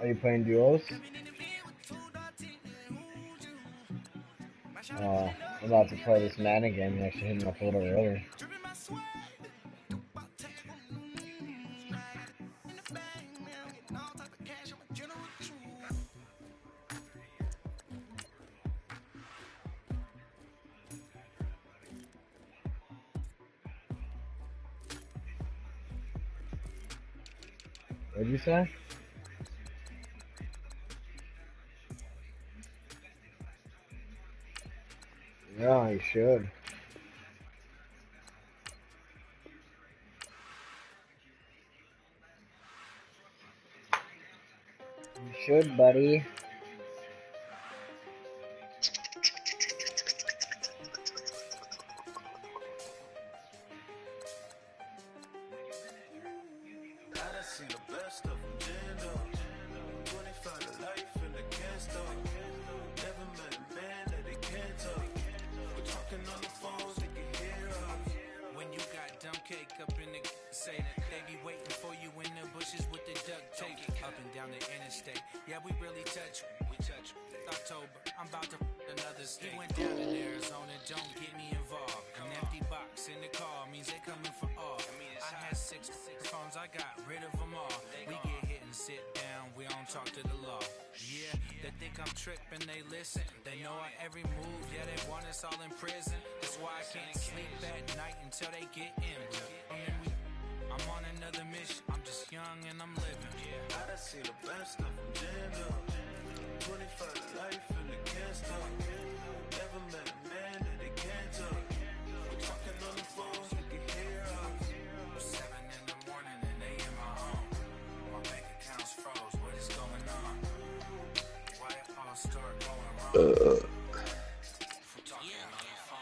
Are you playing duos? I'm about to play this Madden game and actually hit my folder earlier. What'd you say? Yeah, you should. You should, buddy.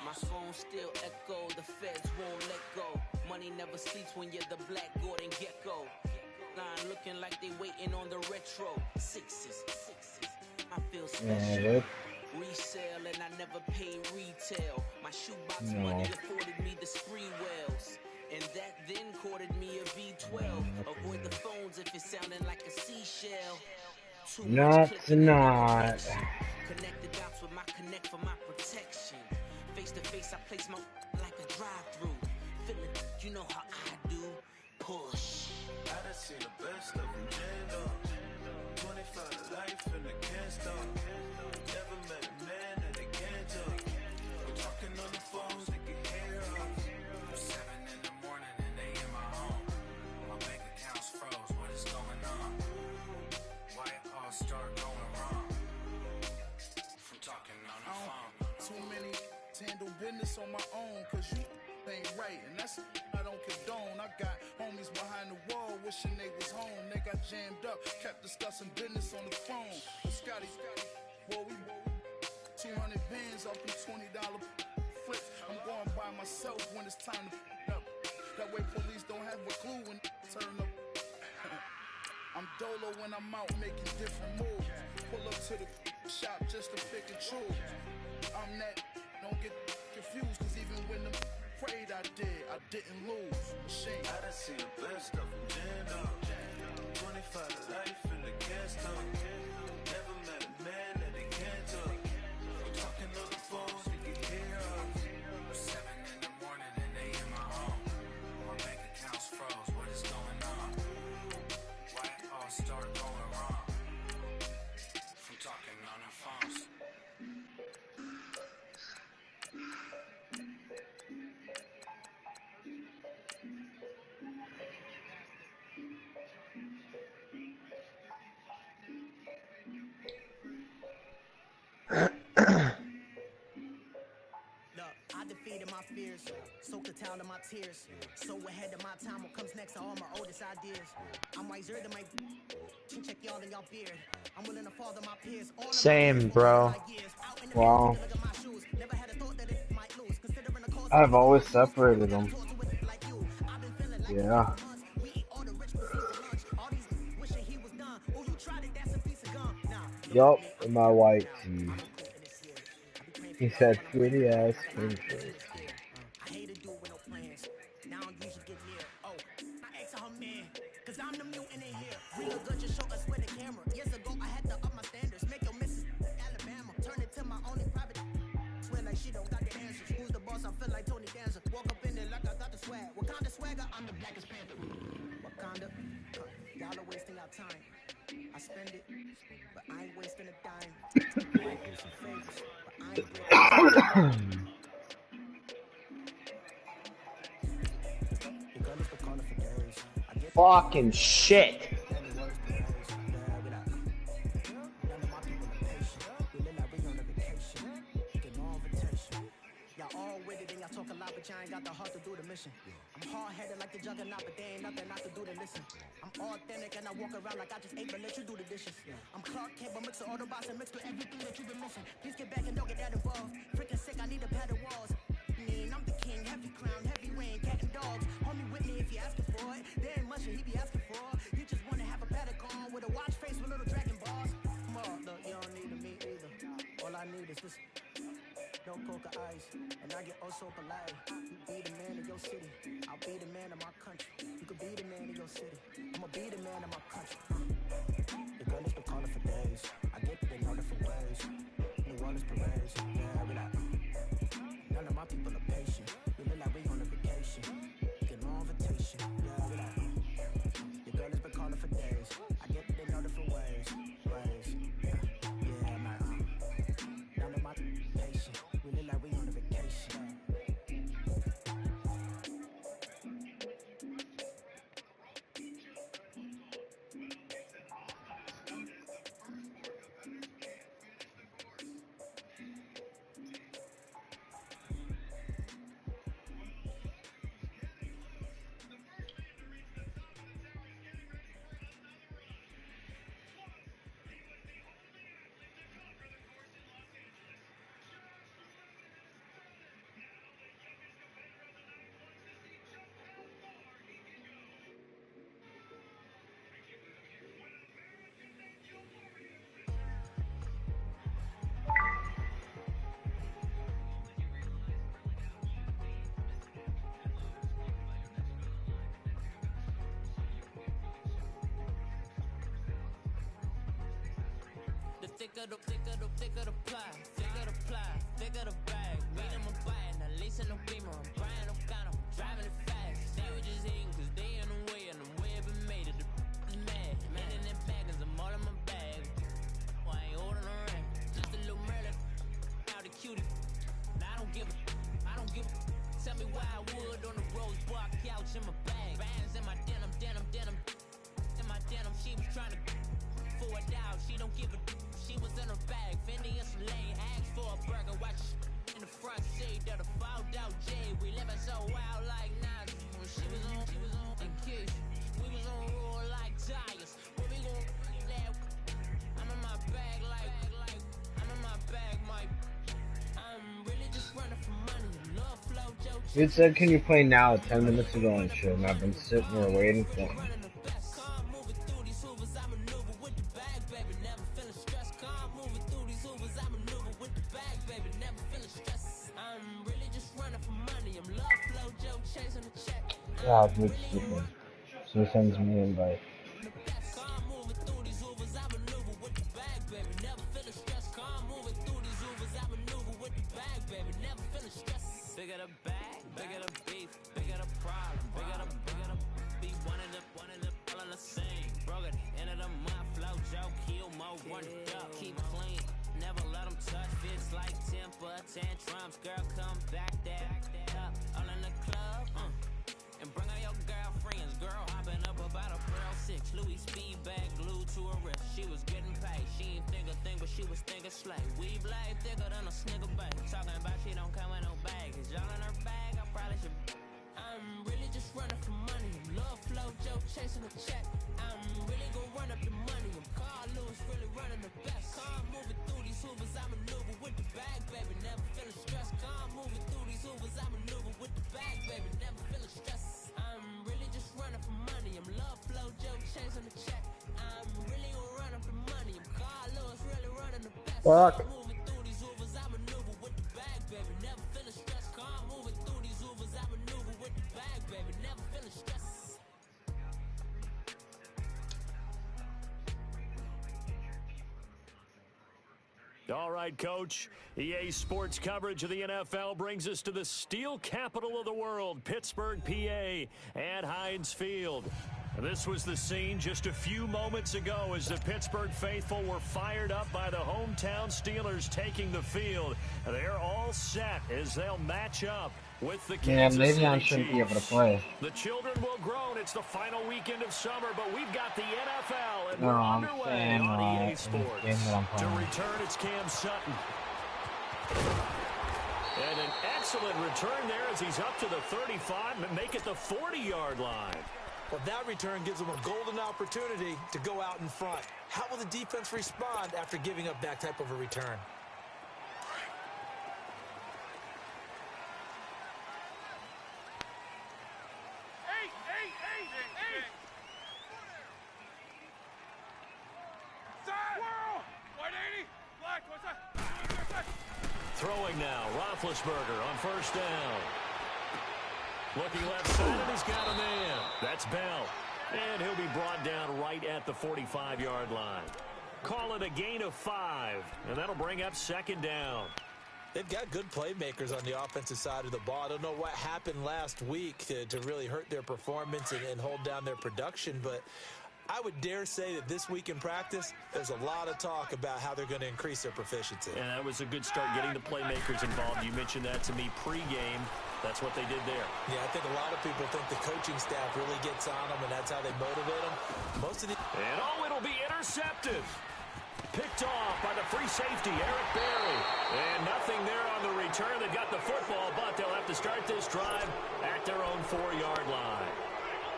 My phone still echo, the feds won't let go. Money never sleeps when you're the black Gordon Gecko. Line looking like they waiting on the retro. Sixes. I feel special. Resale and I never pay retail. My shoebox money afforded me the spree wells. And that then courted me a V12. Avoid the phones if it's sounding like a seashell. Not tonight. Connect the dots with my connect for my protection. Face to face, I place my like a drive-through. Feeling, you know how I do. Push. I done seen the best of them jammed up. 25 to life and they can't stop. Never met a man that they can't talk. We're talking on the phones, they can hear us. 7 in the morning and they in my home. My bank account's froze. What is going on? Why it all start going wrong? From talking on the phone. Too many to handle business on my own, cause you ain't right, and that's I don't condone. I got homies behind the wall wishing they was home. They got jammed up, kept discussing business on the phone. But Scotty, boy, we 200 bands off them $20 flips. I'm going by myself when it's time to up. That way police don't have a clue when turn up. I'm dolo when I'm out making different moves. Pull up to the shop just to pick and choose. I'm that, don't get confused, cause even when the prayed I didn't lose. Machine. I done seen the best of them jammed up. 25 to life and they can't stop. Never met a man that they can't talk. We're talking on the phones, they can hear us. 7 in the morning and they in my home. My bank account's froze, what is going on? Why it all start going wrong? From talking on the phones. I defeated my fears, soaked the towel in my tears. So ahead of my time, what comes next are all my oldest ideas. I'm wiser than my check y'all in y'all beard. I'm willing to father my peers. Same, bro. Wow. I've always separated them. Yeah. tried it, that's a piece of gum. Nah, Yup, in my white tee. I'm a cool in this here. I be praying for He y'all, said but I'm cool. pretty ass I got a lot of scripture. in this here. I hate to do it with no plans. Now I don't usually get near. Oh, I asked her man, cause I'm the mutant in here. Real good, just show us where the camera. Years ago, I had to up my standards. Make your missus Alabama. Turn it to my only private. Swear like she don't got the answers. Who's the boss? I feel like Tony Danza. Walk up in there like I got the swag. What kind of swagger? I'm the blackest panther. Wakanda. Y'all are wasting our time. I spend it, but I ain't wasting a dime. Might do some favors, but I ain't breaking this time. Your girl has been calling for days. I get Fucking shit. many words per phrase. Yeah, we like, none of my people are patient. We live like we on a vacation. Get no invitation. Y'all all with it and y'all talk a lot, but y'all ain't got the heart to do the mission. I'm hard-headed like the juggernaut, but there ain't nothing I can do to listen. I'm authentic and I walk around like I just ate, but let you do the dishes. I'm Clark Kent, but mix the Autobots and mix with everything that you've been missing. Please get back and don't get that involved. Freaking sick, I need a pad of walls. I'm the king, heavy crown, heavy rain, cat and dogs. Homie with me if you asking for it. There ain't much that he be asking for. He just wanna have a paddock on with a watch face with little dragon balls. Come on, look, you don't need me either. All I need is this. No coca ice, and I get oh so polite. You be the man of your city, I'll be the man of my country. You could be the man of your city, I'ma be the man of my country. Your girl has been calling for days. I get it in all different ways. New Orleans parades, yeah, we like. None of my people are patient. We live like we on a vacation. Get no invitation, yeah, we like. Your girl has been calling for days. I get it in all different ways. Yeah, I'm like, none of my patient. We live like we on a vacation. Thicker the pie, thicker the ply, thicker the bag. Meet them, I'm buying, at least in the beamer. I'm buying, I'm kind of driving it fast. They were just hating, cause they in the way, and the way I've been made it. The is mad, man in them bag, cause I'm all in my bag. Oh, I ain't holding a ring, just a little Merlin. Now the cutie, I don't give a. Tell me why I would on the rose bar couch in my bag. Bands in my denim. In my denim, she was trying to for a doubt, she don't give a. She was in her bag, Fendi and Celine, asked for a burger, watch in the front seat of the fouled out J. We living so wild like Nas. When she was on and Kish, we was on roll like tires. Where we gon' that? I'm in my bag like I'm in my bag, Mike. I'm really just running for money. Love flow, Joe. Dude said, can you play now 10 minutes ago and shit, and I've been sitting there waiting for him. Yeah, I'll make stupid. So he sends me an invite. Bigger the bag, bigger the beef, bigger the problem, bigger the be one of the all in the same. Broke at the end of the month, flow joke, kill mo, run it up, keep clean. Never let them touch, fits like temper, tantrums, girl come back there, up, all in the club, and bring all your girlfriends, girl hopping up about a Pearl 6, Louis speed bag glued to her wrist, she was getting paid, she ain't think a thing, but she was thinking slay, we blade thicker than a snigger bag, talking about she don't come with no baggage, y'all in her bag, I probably should. I'm really just running for money. Love flow, Joe chasing the check. I'm really gonna run up the money. I'm Carl Lewis, really running the best. Calm moving through these hoovers, I maneuver with the bag, baby. Never feeling stressed. Calm moving through these hoovers, I maneuver with the bag, baby. Never feeling stressed. I'm really just running for money. I'm love flow, Joe chasing the check. I'm really gonna run up Fuck. All right, Coach. EA Sports coverage of the NFL brings us to the steel capital of the world, Pittsburgh, PA, at Heinz Field. This was the scene just a few moments ago as the Pittsburgh faithful were fired up by the hometown Steelers taking the field. They're all set as they'll match up with the Kansas City Le'Veon shouldn't be able to play. The children will groan. It's the final weekend of summer, but we've got the NFL, and No, we're I'm underway saying, on EA in Sports. this game that I'm To playing. return, it's Cam Sutton. And an excellent return there as he's up to the 35 and make it the 40-yard line. Well, that return gives them a golden opportunity to go out in front. How will the defense respond after giving up that type of a return? Throwing now, Roethlisberger on first down. Looking left side, and he's got a man. That's Bell. And he'll be brought down right at the 45-yard line. Call it a gain of 5, and that'll bring up second down. They've got good playmakers on the offensive side of the ball. I don't know what happened last week to really hurt their performance and hold down their production, but I would dare say that this week in practice, there's a lot of talk about how they're going to increase their proficiency. And that was a good start getting the playmakers involved. You mentioned that to me pregame. That's what they did there. Yeah, I think a lot of people think the coaching staff really gets on them, and that's how they motivate them. Most of the... And it'll be intercepted. Picked off by the free safety, Eric Berry. And nothing there on the return. They got the football, but they'll have to start this drive at their own 4-yard line.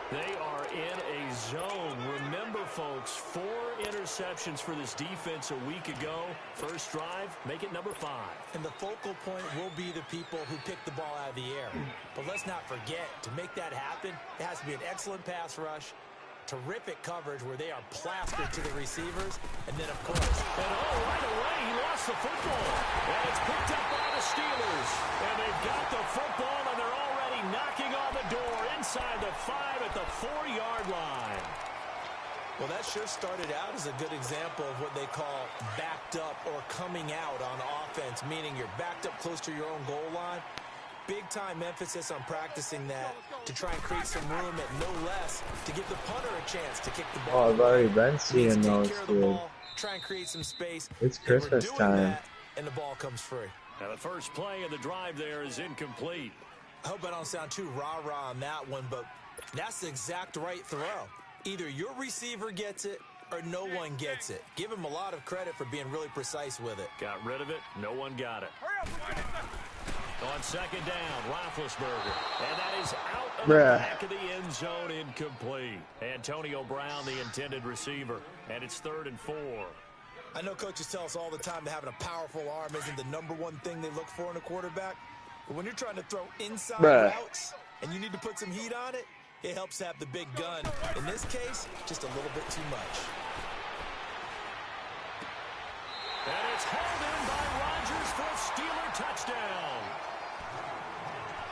They are in a zone. Remember, folks, 4 interceptions for this defense a week ago. First drive, make it number 5. And the focal point will be the people who pick the ball out of the air. But let's not forget, to make that happen, it has to be an excellent pass rush, terrific coverage where they are plastered to the receivers, and then, of course... And right away, he lost the football. And it's picked up by the Steelers. And they've got the football, and they're already knocking on the door inside the 5 at the 4-yard line. Well, that sure started out as a good example of what they call backed up or coming out on offense, meaning you're backed up close to your own goal line. Big-time emphasis on practicing that to try and create some room at no less to give the punter a chance to kick the ball. Oh, I've already been seeing those, dude. Ball, try and create some space. It's Christmas time. That, and the ball comes free. Now the first play of the drive there is incomplete. I hope I don't sound too rah-rah on that one, but that's the exact right throw. Either your receiver gets it or no one gets it. Give him a lot of credit for being really precise with it. Got rid of it. No one got it. On second down, Roethlisberger. And that is out of the back of the end zone, incomplete. Antonio Brown, the intended receiver. And it's 3rd and 4. I know coaches tell us all the time that having a powerful arm isn't the #1 thing they look for in a quarterback. But when you're trying to throw inside routes and you need to put some heat on it, it helps have the big gun. In this case, just a little bit too much. And it's held in by Rodgers for a Steeler touchdown.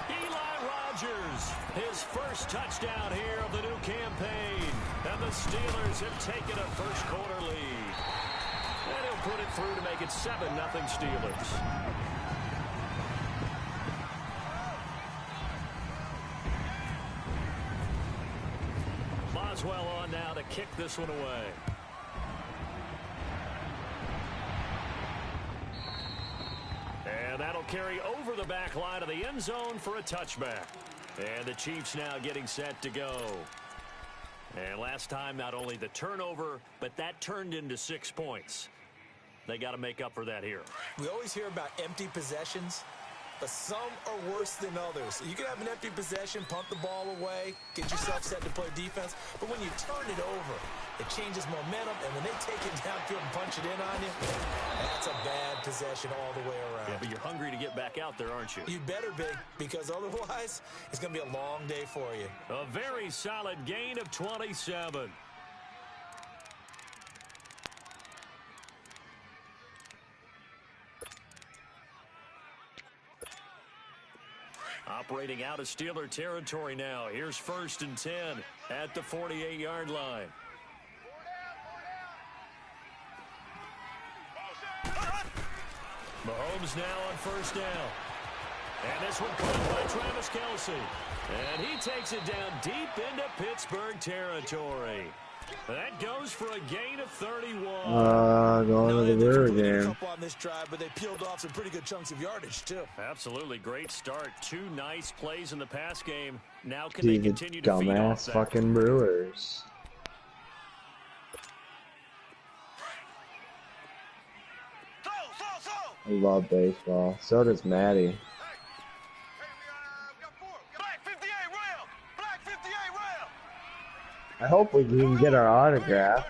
Eli Rodgers, his first touchdown here of the new campaign. And the Steelers have taken a first-quarter lead. And he'll put it through to make it 7-0 Steelers. Boswell on now to kick this one away. And that'll carry over the back line of the end zone for a touchback. And the Chiefs now getting set to go. And last time, not only the turnover, but that turned into 6 points. They got to make up for that here. We always hear about empty possessions, but some are worse than others. You can have an empty possession, punt the ball away, get yourself set to play defense, but when you turn it over, it changes momentum, and when they take it downfield and punch it in on you, that's a bad possession all the way around. Yeah, but you're hungry to get back out there, aren't you? You better be, because otherwise, it's going to be a long day for you. A very solid gain of 27. Operating out of Steeler territory now. Here's 1st and 10 at the 48-yard line. Mahomes now on 1st down. And this one caught by Travis Kelce. And he takes it down deep into Pittsburgh territory. That goes for a gain of 31. Going to the river game. On this drive, but they peeled off some pretty good chunks of yardage, too. Absolutely. Great start. 2 nice plays in the pass game. Now can they continue to feed off Dumbass that? fucking Brewers. I love baseball. So does Maddie. I hope we can get our autograph.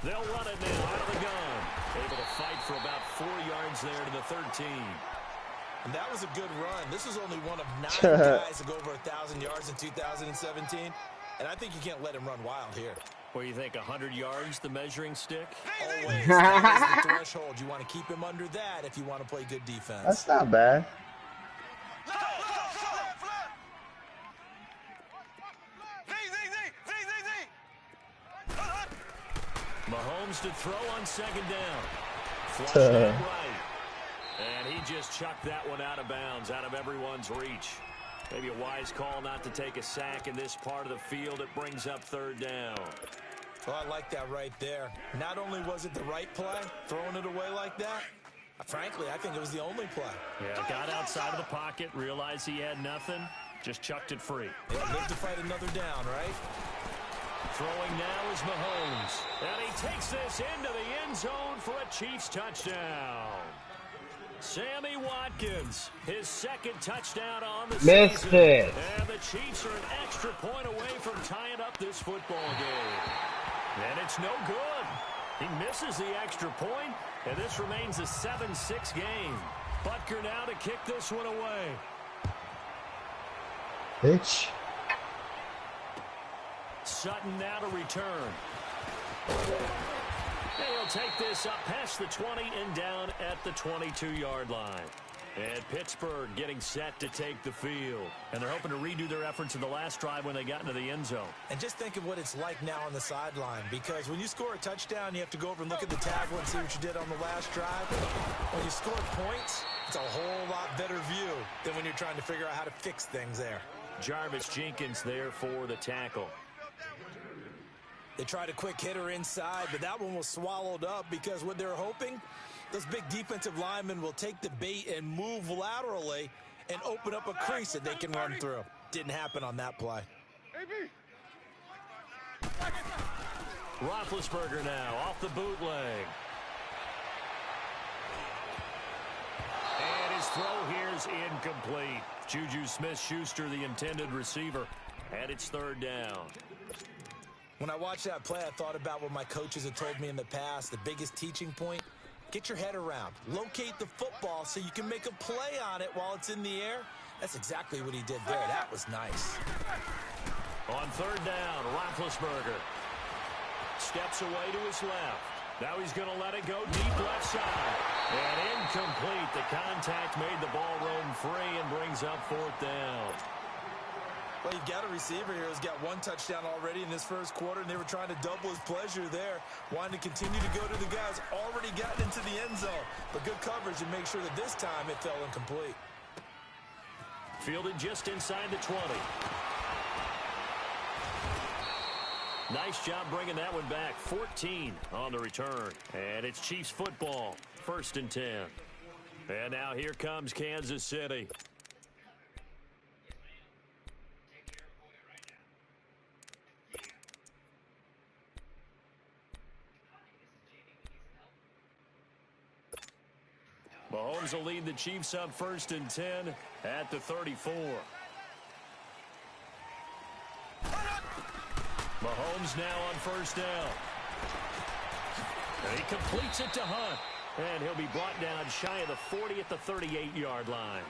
They'll run it now out of the gun. Able to fight for about 4 yards there to the 13. And that was a good run. This was only one of 9 guys to go over 1,000 yards in 2017. And I think you can't let him run wild here. What do you think, 100 yards, the measuring stick? Always. That is the threshold. You want to keep him under that if you want to play good defense. That's not bad. Mahomes to throw on 2nd down. Flush out right. And he just chucked that one out of bounds, out of everyone's reach. Maybe a wise call not to take a sack in this part of the field. It brings up 3rd down. Well, I like that right there. Not only was it the right play, throwing it away like that, frankly, I think it was the only play. Yeah, got outside of the pocket, realized he had nothing, just chucked it free. He'll live to fight another down, right? Throwing now is Mahomes. And he takes this into the end zone for a Chiefs touchdown. Sammy Watkins, his 2nd touchdown on the Missed season. it. And the Chiefs are an extra point away from tying up this football game. And it's no good. He misses the extra point, and this remains a 7-6 game. Butker now to kick this one away. Bitch. Sutton now to return. And he'll take this up past the 20 and down at the 22-yard line. And Pittsburgh getting set to take the field. And they're hoping to redo their efforts in the last drive when they got into the end zone. And just think of what it's like now on the sideline. Because when you score a touchdown, you have to go over and look at the table and see what you did on the last drive. When you score points, it's a whole lot better view than when you're trying to figure out how to fix things there. Jarvis Jenkins there for the tackle. They tried a quick hitter inside, but that one was swallowed up because what they're hoping, those big defensive linemen will take the bait and move laterally and open up a crease that they can run through. Didn't happen on that play. Roethlisberger now off the bootleg. And his throw here is incomplete. Juju Smith-Schuster, the intended receiver, and it's 3rd down. When I watched that play, I thought about what my coaches had told me in the past. The biggest teaching point, get your head around. Locate the football so you can make a play on it while it's in the air. That's exactly what he did there. That was nice. On 3rd down, Roethlisberger steps away to his left. Now he's going to let it go deep left side. And incomplete. The contact made the ball roam free and brings up 4th down. Well, you've got a receiver here who's got 1 touchdown already in this first quarter, and they were trying to double his pleasure there, wanting to continue to go to the guys already gotten into the end zone. But good coverage and make sure that this time it fell incomplete. Fielded just inside the 20. Nice job bringing that one back. 14 on the return. And it's Chiefs football. 1st and 10. And now here comes Kansas City. Mahomes will lead the Chiefs up 1st and 10 at the 34. Mahomes now on 1st down. And he completes it to Hunt. And he'll be brought down shy of the 40 at the 38-yard line.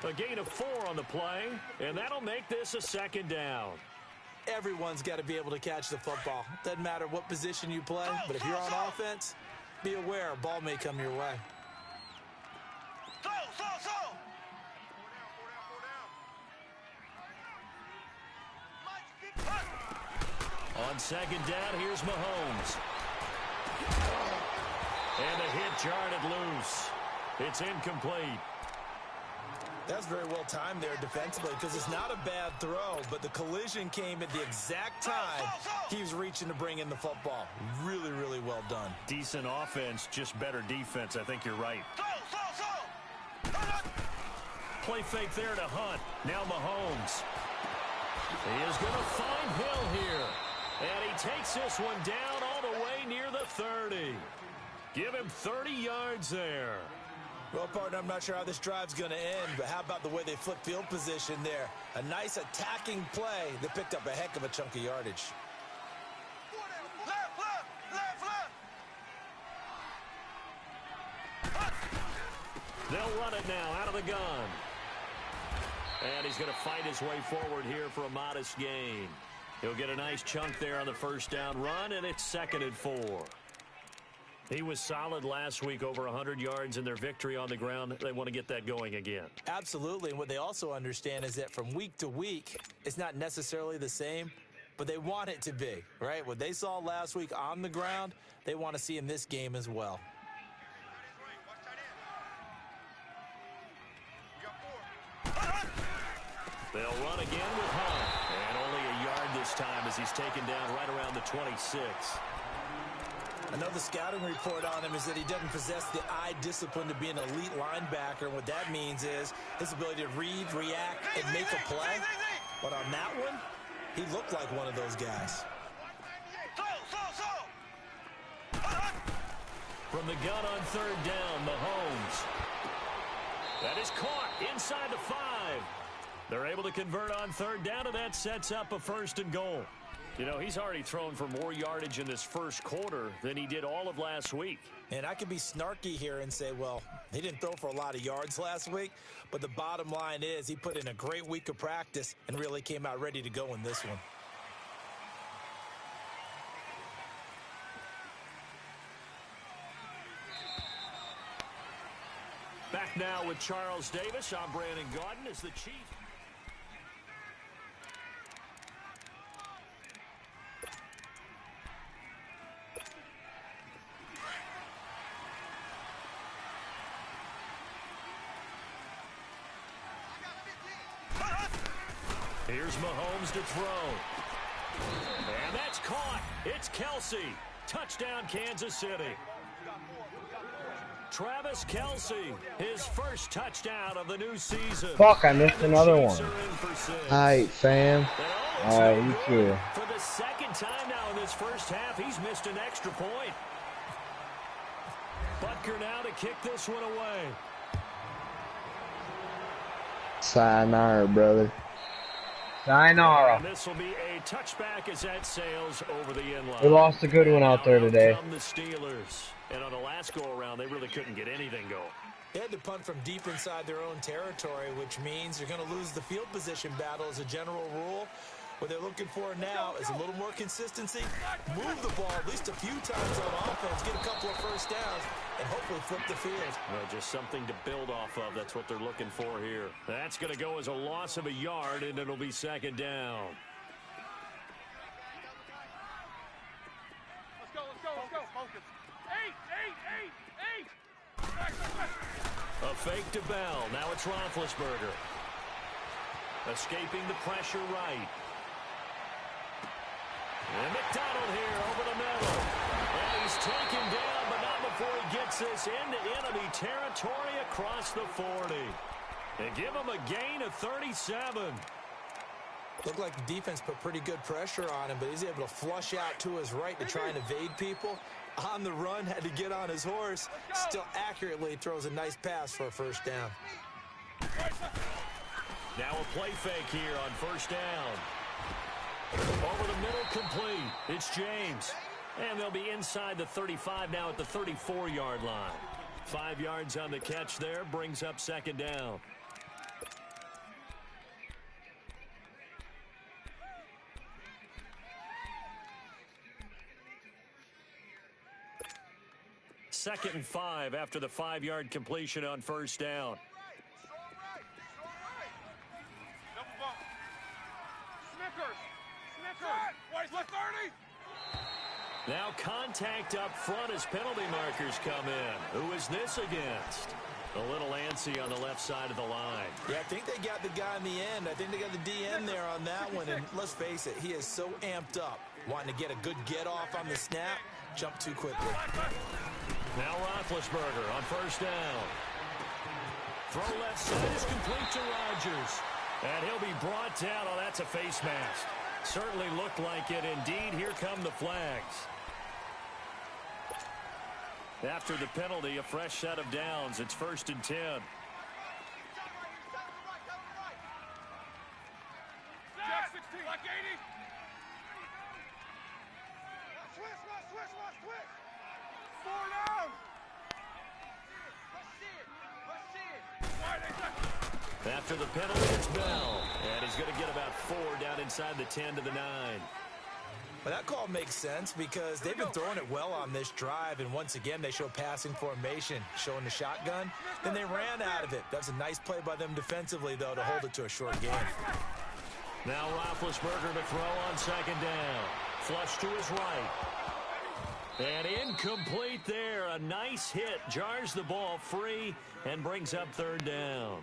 A gain of 4 on the play, and that'll make this a 2nd down. Everyone's got to be able to catch the football. Doesn't matter what position you play, but if you're on offense, be aware, a ball may come your way. On second down, here's Mahomes. And the hit jarred loose. It's incomplete. That's very well timed there defensively because it's not a bad throw, but the collision came at the exact time he was reaching to bring in the football. Really, really well done. Decent offense, just better defense. I think you're right. Play fake there to Hunt. Now Mahomes. He is going to find Hill here. And he takes this one down all the way near the 30. Give him 30 yards there. Well, partner, I'm not sure how this drive's going to end, but how about the way they flip field position there? A nice attacking play that picked up a heck of a chunk of yardage. They'll run it now out of the gun. And he's going to fight his way forward here for a modest gain. He'll get a nice chunk there on the first down run, and it's 2nd and 4. He was solid last week, over 100 yards in their victory on the ground. They want to get that going again. Absolutely, and what they also understand is that from week to week, it's not necessarily the same, but they want it to be, right? What they saw last week on the ground, they want to see in this game as well. They'll run again with Hunt. And only a yard this time as he's taken down right around the 26. I know the scouting report on him is that he doesn't possess the eye discipline to be an elite linebacker. And what that means is his ability to read, react, and make a play. But on that one, he looked like one of those guys. From the gun on 3rd down, Mahomes. That is caught inside the 5. They're able to convert on 3rd down, and that sets up a 1st and goal. You know, he's already thrown for more yardage in this first quarter than he did all of last week. And I could be snarky here and say, well, he didn't throw for a lot of yards last week, but the bottom line is he put in a great week of practice and really came out ready to go in this one. Back now with Charles Davis. I'm Brandon Gaudin as the Chief. Here's Mahomes to throw. And that's caught. It's Kelsey. Touchdown, Kansas City. Travis Kelsey, his first touchdown of the new season. Fuck, I missed another one. Alright, fam. Alright, you too. For the 2nd time now in this first half, he's missed an extra point. Butker now to kick this one away. Sayonara, brother. Sayonara. And this will be a touchback as that sails over the inline. We lost a good one out there today. From the Steelers. And on the last go-around, they really couldn't get anything going. They had to punt from deep inside their own territory, which means you're going to lose the field position battle as a general rule. What they're looking for now is a little more consistency, move the ball at least a few times on offense, get a couple of first downs, and hopefully flip the field. Well, just something to build off of. That's what they're looking for here. That's going to go as a loss of a yard, and it'll be 2nd down. Let's go. Focus. Eight. A fake to Bell. Now it's Roethlisberger. Escaping the pressure right. And McDonald here over the middle. And he's taken down, but not before he gets this into enemy territory across the 40. They give him a gain of 37. Looked like the defense put pretty good pressure on him, but he's able to flush out to his right to try and evade people. On the run, had to get on his horse. Still accurately throws a nice pass for a first down. Now a play fake here on 1st down. Over the middle, complete. It's James. And they'll be inside the 35 now at the 34-yard line. 5 yards on the catch there, brings up 2nd down. 2nd and 5 after the 5-yard completion on first down. Double bump. Snickers. Wait, left 30. Now contact up front as penalty markers come in. Who is this against? A little antsy on the left side of the line. Yeah, I think they got the guy in the end. I think they got the DN there on that one. And let's face it, he is so amped up, wanting to get a good get off on the snap, jump too quickly. Now Roethlisberger on first down. Throw left side is complete to Rodgers. And he'll be brought down. Oh, that's a face mask. Certainly looked like it. Indeed, here come the flags. After the penalty, a fresh set of downs. It's 1st and 10. Jack 16. Like 80. Switch. 4 down. After the penalty, it's Bell. And he's going to get about 4 down inside the 10 to the 9. Well, that call makes sense because they've been throwing it well on this drive, and once again, they show passing formation, showing the shotgun. Then they ran out of it. That's a nice play by them defensively, though, to hold it to a short game. Now Roethlisberger to throw on 2nd down. Flush to his right. And incomplete there. A nice hit. Jars the ball free and brings up 3rd down.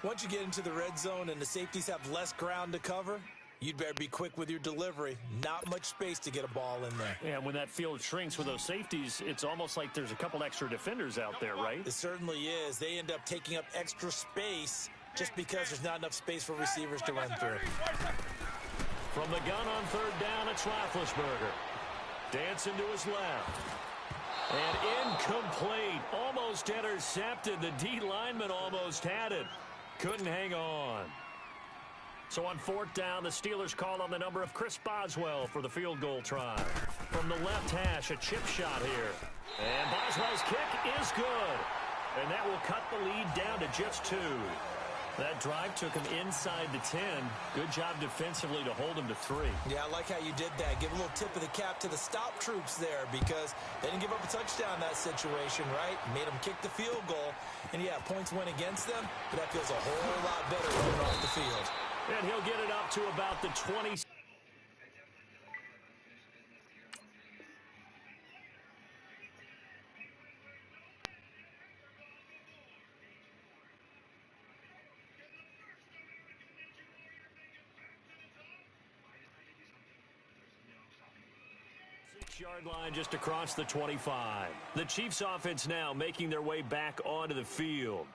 Once you get into the red zone and the safeties have less ground to cover, you'd better be quick with your delivery. Not much space to get a ball in there. Yeah, when that field shrinks with those safeties, it's almost like there's a couple extra defenders out there, right? It certainly is. They end up taking up extra space just because there's not enough space for receivers to run through. From the gun on 3rd down, it's Roethlisberger. Dancing to his left. And incomplete. Almost intercepted. The D lineman almost had it. Couldn't hang on. So on 4th down, the Steelers call on the number of Chris Boswell for the field goal try. From the left hash, a chip shot here. And Boswell's kick is good. And that will cut the lead down to just 2. That drive took him inside the 10. Good job defensively to hold him to 3. Yeah, I like how you did that. Give a little tip of the cap to the stop troops there because they didn't give up a touchdown in that situation, right? Made them kick the field goal. And, yeah, points went against them, but that feels a whole lot better running off the field. And he'll get it up to about the 20. Yard line just across the 25. The Chiefs offense now making their way back onto the field.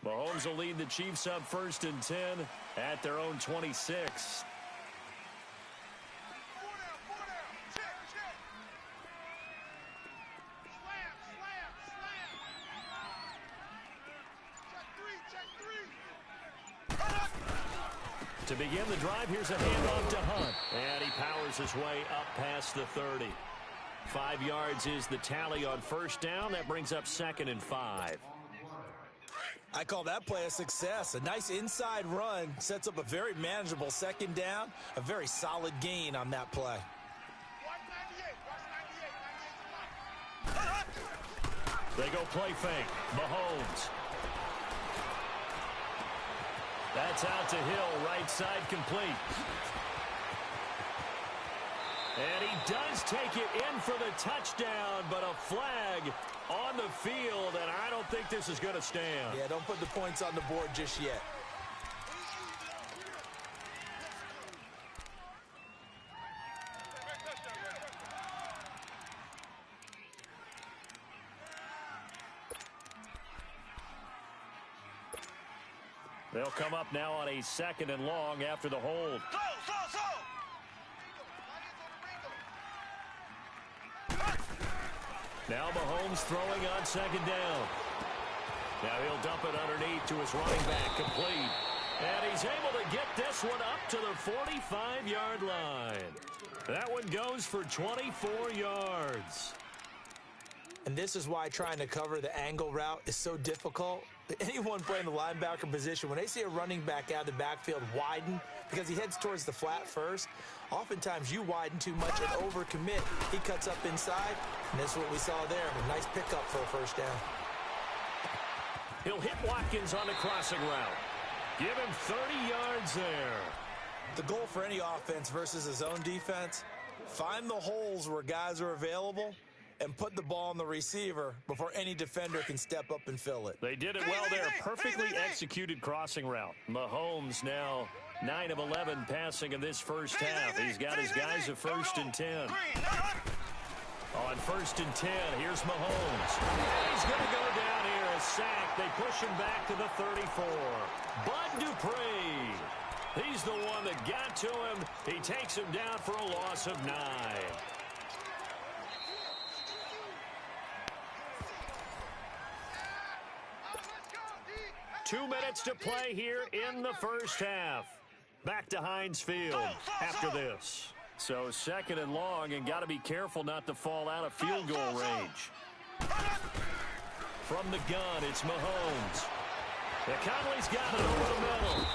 Mahomes will lead the Chiefs up 1st and 10 at their own 26. To begin the drive, here's a handoff to Hunt. And he powers his way up past the 30. 5 yards is the tally on 1st down. That brings up 2nd and 5. I call that play a success. A nice inside run sets up a very manageable 2nd down. A very solid gain on that play. They go play fake. Mahomes. That's out to Hill, right side complete. And he does take it in for the touchdown, but a flag on the field, and I don't think this is going to stand. Yeah, don't put the points on the board just yet. They'll come up now on a 2nd and long after the hold. Now Mahomes throwing on 2nd down. Now he'll dump it underneath to his running back, complete. And he's able to get this one up to the 45-yard line. That one goes for 24 yards. And this is why trying to cover the angle route is so difficult. Anyone playing the linebacker position, when they see a running back out of the backfield widen because he heads towards the flat first, oftentimes you widen too much and overcommit. He cuts up inside, and that's what we saw there. A nice pickup for a first down. He'll hit Watkins on the crossing route. Give him 30 yards there. The goal for any offense versus a zone defense, find the holes where guys are available and put the ball on the receiver before any defender can step up and fill it. They did it well there. Perfectly executed crossing route. Mahomes now 9 of 11 passing in this first half. He's got his guys at 1st and 10. On 1st and 10, here's Mahomes. He's going to go down here. A sack. They push him back to the 34. Bud Dupree. He's the one that got to him. He takes him down for a loss of 9. 2 minutes to play here in the first half. Back to Heinz Field after this. So 2nd and long, and got to be careful not to fall out of field goal range. From the gun, it's Mahomes. Conley's got it over the middle.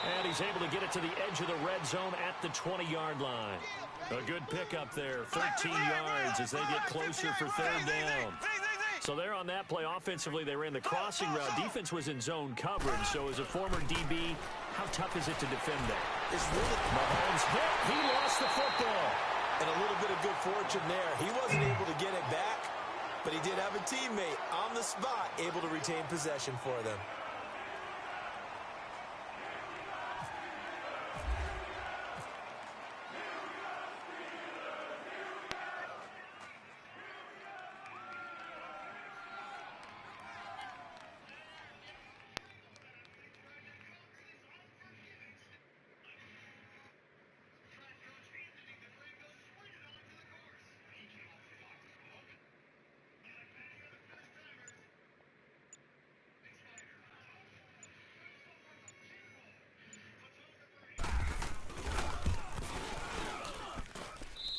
And he's able to get it to the edge of the red zone at the 20-yard line. A good pickup there, 13 yards as they get closer for 3rd down. So there on that play, offensively, they ran the crossing route. Defense was in zone coverage. So as a former DB, how tough is it to defend that? It's really Mahomes hit. He lost the football. And a little bit of good fortune there. He wasn't able to get it back, but he did have a teammate on the spot able to retain possession for them.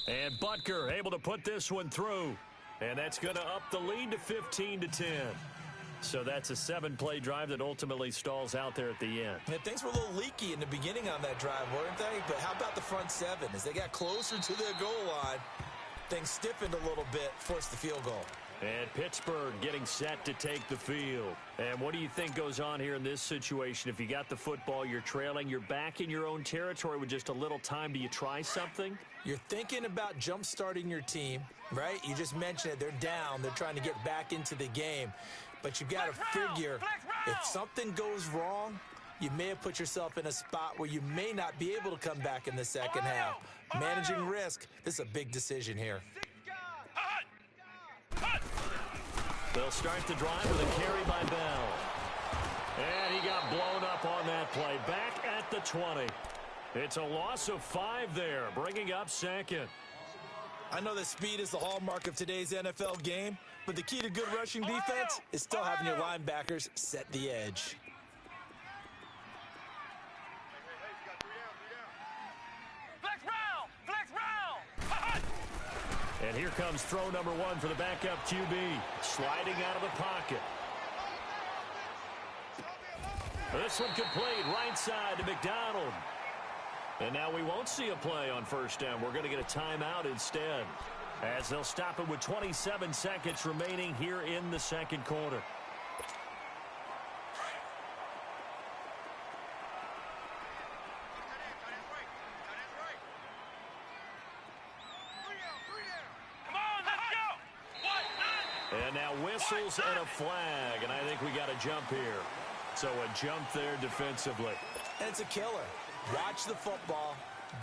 And Butker able to put this one through. And that's going to up the lead to 15-10. So that's a 7-play drive that ultimately stalls out there at the end. Yeah, things were a little leaky in the beginning on that drive, weren't they? But how about the front 7? As they got closer to their goal line, things stiffened a little bit, forced the field goal. And Pittsburgh getting set to take the field. And what do you think goes on here in this situation? If you got the football, you're trailing, you're back in your own territory with just a little time. Do you try something? You're thinking about jump-starting your team, right? You just mentioned it. They're down. They're trying to get back into the game. But you've got to figure if something goes wrong, you may have put yourself in a spot where you may not be able to come back in the second half. Managing risk, this is a big decision here. They'll start the drive with a carry by Bell. And he got blown up on that play. Back at the 20. It's a loss of 5 there, bringing up 2nd. I know that speed is the hallmark of today's NFL game, but the key to good rushing defense is still having your linebackers set the edge. And here comes throw number 1 for the backup QB. Sliding out of the pocket. This one complete, right side to McDonald. And now we won't see a play on 1st down. We're going to get a timeout instead, as they'll stop it with 27 seconds remaining here in the 2nd quarter. And now whistles and a flag, and I think we got a jump here. So a jump there defensively. And it's a killer. Watch the football.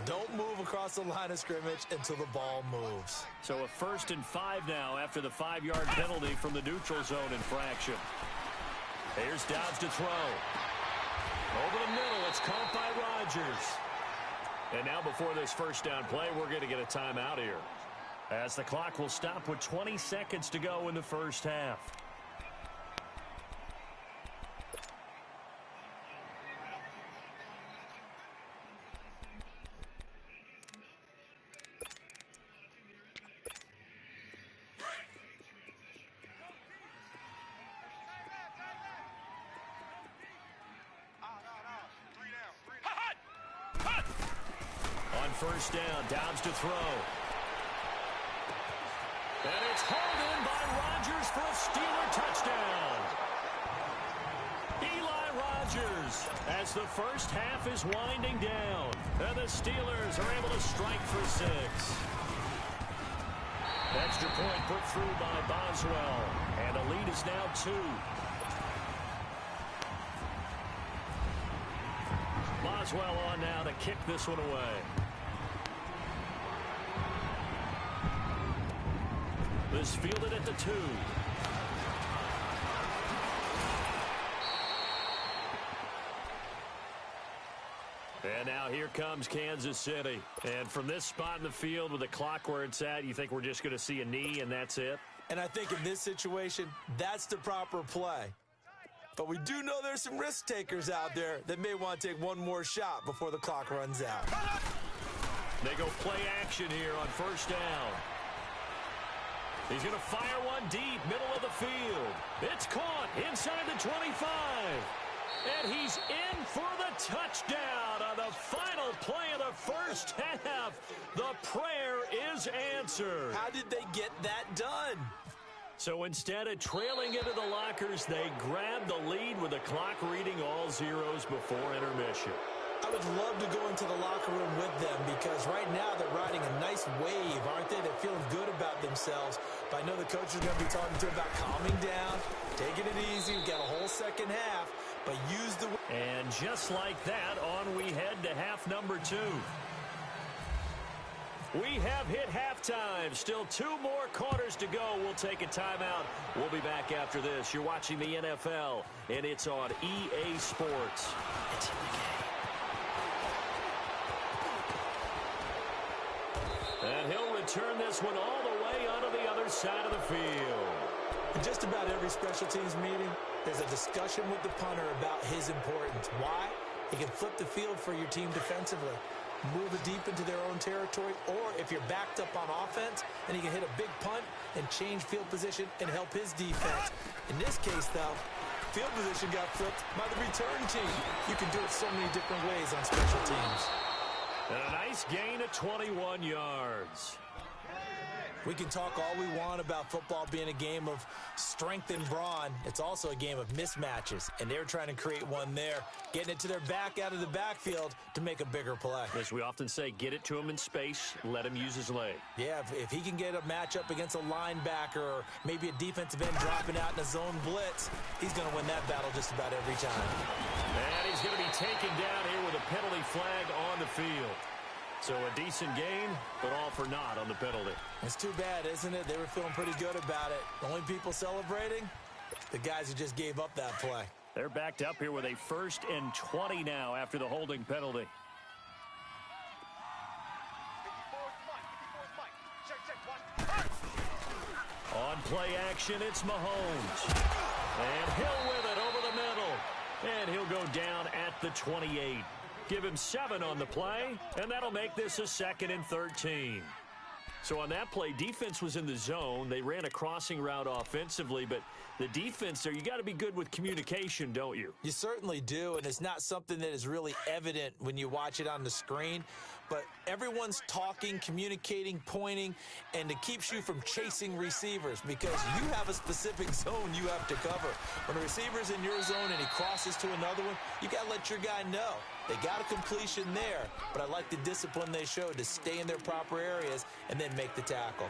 Don't move across the line of scrimmage until the ball moves. So a 1st and 5 now after the 5-yard penalty from the neutral zone infraction. Here's Dobbs to throw. Over the middle, it's caught by Rodgers. And now before this 1st down play, we're going to get a timeout here, as the clock will stop with 20 seconds to go in the 1st half. first down. Downs to throw. And it's hauled in by Rodgers for a Steeler touchdown. Eli Rodgers, as the first half is winding down. And the Steelers are able to strike for 6. Extra point put through by Boswell. And the lead is now 2. Boswell on now to kick this one away. This fielded at the 2. And now here comes Kansas City. And from this spot in the field with the clock where it's at, you think we're just going to see a knee and that's it? And I think in this situation, that's the proper play. But we do know there's some risk takers out there that may want to take one more shot before the clock runs out. They go play action here on first down. He's going to fire one deep, middle of the field. It's caught inside the 25. And he's in for the touchdown on the final play of the first half. The prayer is answered. How did they get that done? So instead of trailing into the lockers, they grab the lead with the clock reading all zeros before intermission. I would love to go into the locker room with them because right now they're riding a nice wave, aren't they? They're feeling good about themselves. But I know the coach is going to be talking to them about calming down, taking it easy. We've got a whole second half, but use the... And just like that, on we head to half number 2. We have hit halftime. Still 2 more quarters to go. We'll take a timeout. We'll be back after this. You're watching the NFL, and it's on EA Sports. It's in the game. And he'll return this one all the way onto the other side of the field. In just about every special teams meeting, there's a discussion with the punter about his importance. Why? He can flip the field for your team defensively, move it deep into their own territory, or if you're backed up on offense, then he can hit a big punt and change field position and help his defense. In this case, though, field position got flipped by the return team. You can do it so many different ways on special teams. And a nice gain of 21 yards. We can talk all we want about football being a game of strength and brawn. It's also a game of mismatches, and they're trying to create one there, getting it to their back out of the backfield to make a bigger play. As we often say, get it to him in space, let him use his leg. Yeah, if he can get a matchup against a linebacker or maybe a defensive end dropping out in a zone blitz, he's going to win that battle just about every time. And he's going to be taken down here with a penalty flag on the field. So a decent game, but all for naught on the penalty. It's too bad, isn't it? They were feeling pretty good about it. The only people celebrating, the guys who just gave up that play. They're backed up here with a 1st and 20 now after the holding penalty. On play action, it's Mahomes. And Hill with it over the middle. And he'll go down at the 28. Give him 7 on the play, and that'll make this a 2nd and 13. So on that play, defense was in the zone. They ran a crossing route offensively, but the defense there, you got to be good with communication, don't you? You certainly do, and it's not something that is really evident when you watch it on the screen. But everyone's talking, communicating, pointing, and it keeps you from chasing receivers because you have a specific zone you have to cover. When a receiver's in your zone and he crosses to another one, you got to let your guy know. They got a completion there, but I like the discipline they showed to stay in their proper areas and then make the tackle.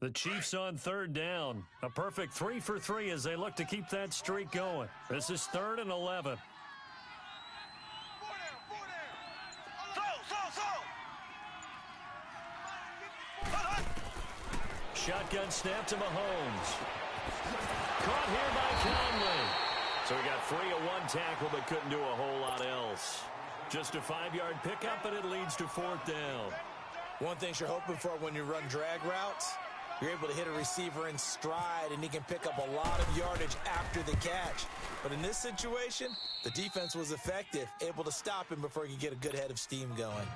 The Chiefs on 3rd down. A perfect 3 for 3 as they look to keep that streak going. This is 3rd and 11. Shotgun snap to Mahomes. Caught here by Conley. So he got free of one tackle but couldn't do a whole lot else. Just a 5-yard pickup and it leads to 4th down. One thing you're hoping for when you run drag routes, you're able to hit a receiver in stride and he can pick up a lot of yardage after the catch. But in this situation, the defense was effective, able to stop him before he could get a good head of steam going.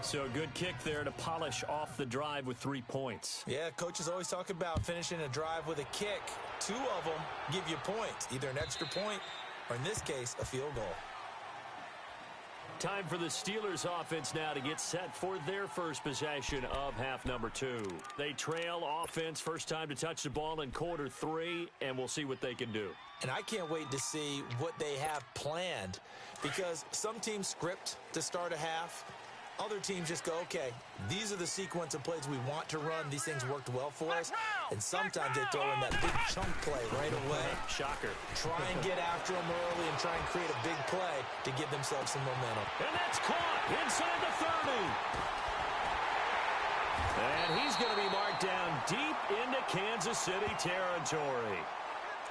So a good kick there to polish off the drive with 3 points. Yeah, coaches always talk about finishing a drive with a kick. 2 of them give you points, either an extra point or, in this case, a field goal. Time for the Steelers offense now to get set for their first possession of half number 2. They trail offense, first time to touch the ball in quarter 3, and we'll see what they can do. And I can't wait to see what they have planned, because some teams script to start a half. Other teams just go, okay, these are the sequence of plays we want to run. These things worked well for us. And sometimes they throw in that big chunk play right away. Shocker. Try and get after them early and try and create a big play to give themselves some momentum. And that's caught inside the 30. And he's going to be marked down deep into Kansas City territory.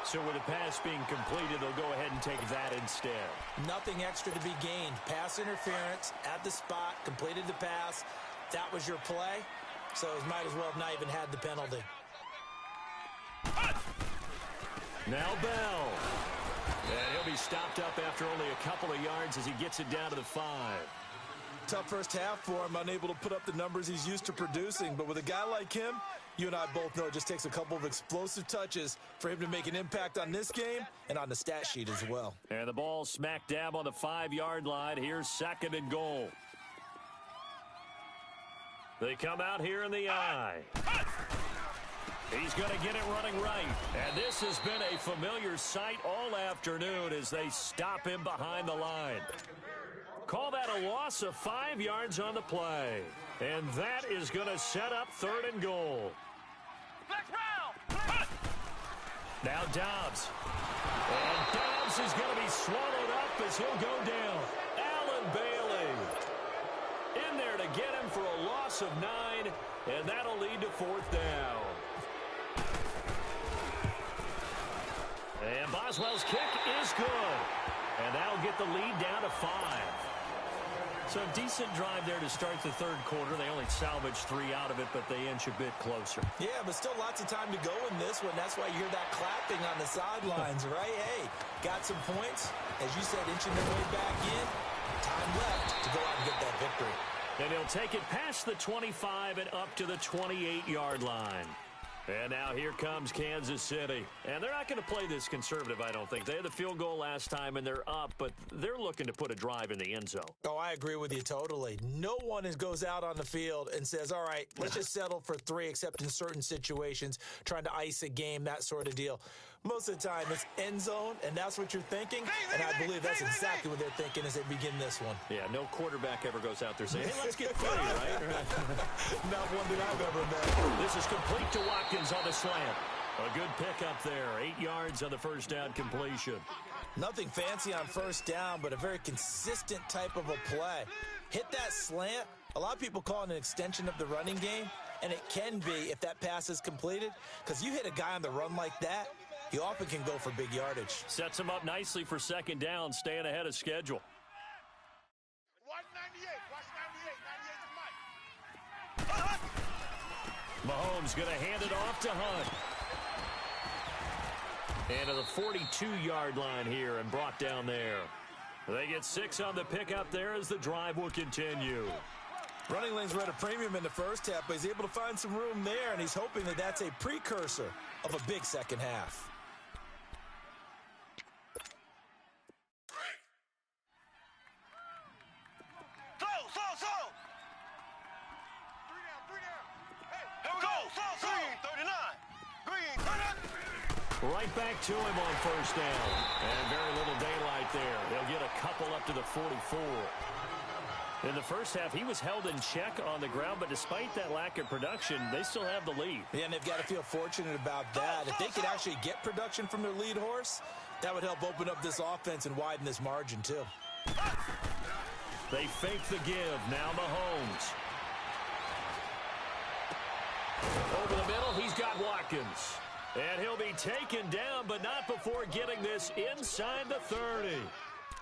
So with the pass being completed, they'll go ahead and take that instead. Nothing extra to be gained. Pass interference at the spot, completed the pass. That was your play. So he might as well have not even had the penalty. Now Bell. And he'll be stopped up after only a couple of yards as he gets it down to the 5. Tough first half for him, unable to put up the numbers he's used to producing. But with a guy like him, you and I both know it just takes a couple of explosive touches for him to make an impact on this game and on the stat sheet as well. And the ball smack dab on the 5-yard line. Here's 2nd and goal. They come out here in the eye. He's going to get it running right. And this has been a familiar sight all afternoon as they stop him behind the line. Call that a loss of 5 yards on the play. And that is going to set up 3rd and goal. Now Dobbs. And Dobbs is going to be swallowed up as he'll go down. Allen Bailey in there to get him for a loss of 9, and that'll lead to 4th down. And Boswell's kick is good. And that'll get the lead down to 5. So a decent drive there to start the 3rd quarter. They only salvaged 3 out of it, but they inch a bit closer. Yeah, but still lots of time to go in this one. That's why you hear that clapping on the sidelines, right? Hey, got some points. As you said, inching their way back in. Time left to go out and get that victory. And he'll take it past the 25 and up to the 28-yard line. And now here comes Kansas City. And they're not going to play this conservative, I don't think. They had the field goal last time, and they're up, but they're looking to put a drive in the end zone. Oh, I agree with you totally. No one goes out on the field and says, all right, let's just settle for 3, except in certain situations, trying to ice a game, that sort of deal. Most of the time, it's end zone, and that's what you're thinking, and I believe that's exactly what they're thinking as they begin this one. Yeah, no quarterback ever goes out there saying, hey, let's get 3, right? Not one that I've ever met. This is complete to Watkins on the slant. A good pick up there. 8 yards on the first down completion. Nothing fancy on first down, but a very consistent type of a play. Hit that slant. A lot of people call it an extension of the running game, and it can be if that pass is completed, because you hit a guy on the run like that, he often can go for big yardage. Sets him up nicely for 2nd down, staying ahead of schedule. Watch 98. Watch 98 to Mike. Mahomes going to hand it off to Hunt. And to the 42-yard line here and brought down there. They get 6 on the pickup there as the drive will continue. Running lanes were at a premium in the first half, but he's able to find some room there, and he's hoping that that's a precursor of a big second half. Slow. 3 down. Hey, here we go. Slow. Green, 39. Right back to him on first down. And very little daylight there. They'll get a couple up to the 44. In the first half, he was held in check on the ground, but despite that lack of production, they still have the lead. Yeah, and they've got to feel fortunate about that. If they could actually get production from their lead horse, that would help open up this offense and widen this margin, too. They fake the give. Now Mahomes. Over the middle, he's got Watkins. And he'll be taken down, but not before getting this inside the 30.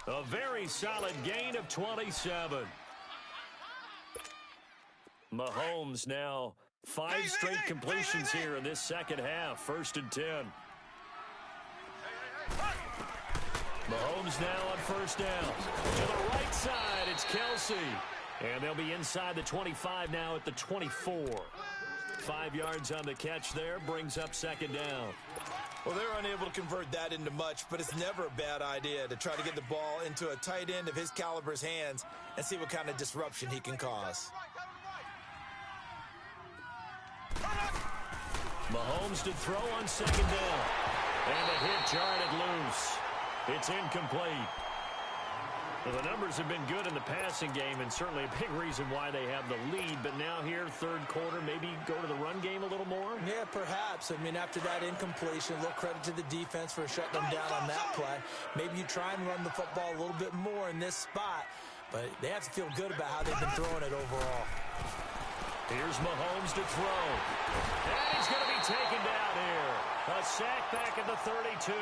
A very solid gain of 27. Mahomes now 5 straight completions here in this second half. 1st and 10. Mahomes now on first down. To the right side, it's Kelsey. And they'll be inside the 25 now at the 24. 5 yards on the catch there, brings up second down. Well, they're unable to convert that into much, but it's never a bad idea to try to get the ball into a tight end of his caliber's hands and see what kind of disruption he can cause. Mahomes to throw on second down. And the hit jarred loose. It's incomplete. Well, the numbers have been good in the passing game, and certainly a big reason why they have the lead. But now here, third quarter, maybe go to the run game a little more? Yeah, perhaps. I mean, after that incompletion, a little credit to the defense for shutting them down on that play. Maybe you try and run the football a little bit more in this spot, but they have to feel good about how they've been throwing it overall. Here's Mahomes to throw. And he's going to be taken down here. A sack back at the 32.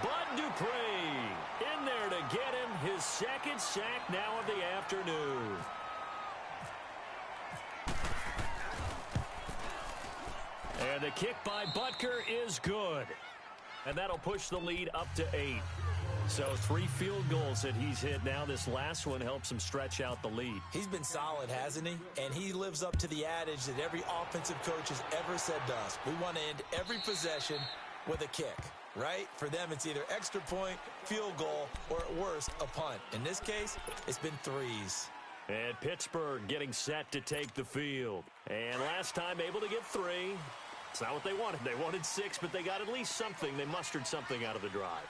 Bud Dupree in there to get him his second sack now of the afternoon. And the kick by Butker is good. And that'll push the lead up to 8. So 3 field goals that he's hit now. This last one helps him stretch out the lead. He's been solid, hasn't he? And he lives up to the adage that every offensive coach has ever said to us. We want to end every possession with a kick, right? For them, it's either extra point, field goal, or at worst, a punt. In this case, it's been 3s. And Pittsburgh getting set to take the field. And last time able to get 3. It's not what they wanted. They wanted 6, but they got at least something. They mustered something out of the drive.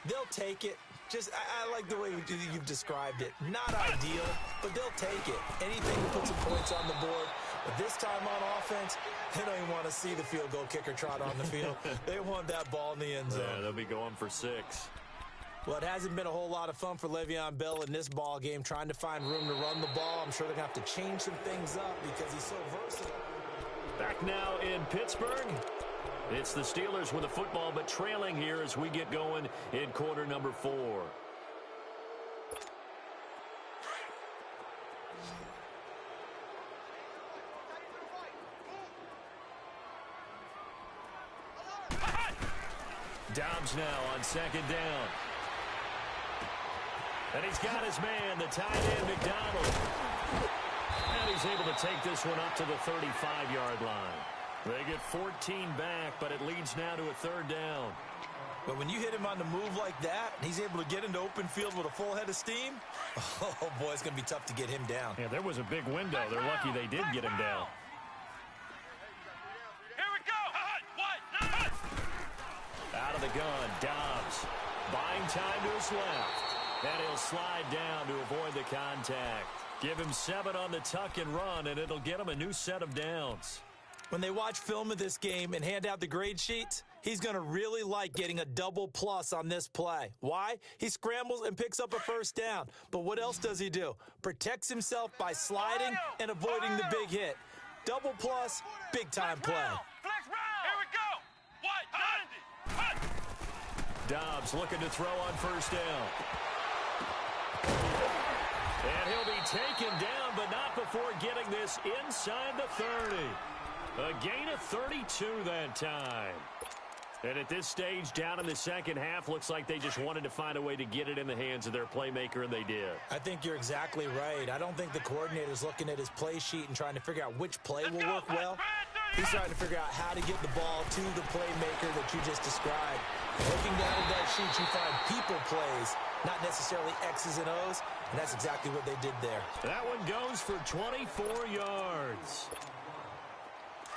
They'll take it. I like the way you've described it. Not ideal, but they'll take it. Anything to put some points on the board. But this time on offense, they don't even want to see the field goal kicker trot on the field. They want that ball in the end zone. Yeah, they'll be going for 6. Well, it hasn't been a whole lot of fun for Le'Veon Bell in this ball game, trying to find room to run the ball. I'm sure they're going to have to change some things up because he's so versatile. Back now in Pittsburgh. It's the Steelers with the football, but trailing here as we get going in quarter number 4. Dobbs now on second down. And he's got his man, the tight end, McDonald. And he's able to take this one up to the 35-yard line. They get 14 back, but it leads now to a third down. But when you hit him on the move like that, he's able to get into open field with a full head of steam, oh, boy, it's going to be tough to get him down. Yeah, there was a big window. They're lucky they did get him down. Here we go. Out of the gun, Dobbs. Buying time to his left. And he'll slide down to avoid the contact. Give him 7 on the tuck and run, and it'll get him a new set of downs. When they watch film of this game and hand out the grade sheets, he's going to really like getting a double plus on this play. Why? He scrambles and picks up a first down. But what else does he do? Protects himself by sliding and avoiding the big hit. Double plus, big-time play. Flex round. Here we go. What? Dobbs looking to throw on first down. And he'll be taken down, but not before getting this inside the 30. A gain of 32 that time. And at this stage, down in the second half, looks like they just wanted to find a way to get it in the hands of their playmaker, and they did. I think you're exactly right. I don't think the coordinator's looking at his play sheet and trying to figure out which play will work well. He's trying to figure out how to get the ball to the playmaker that you just described. Looking down at that sheet, you find people plays, not necessarily X's and O's, and that's exactly what they did there. That one goes for 24 yards.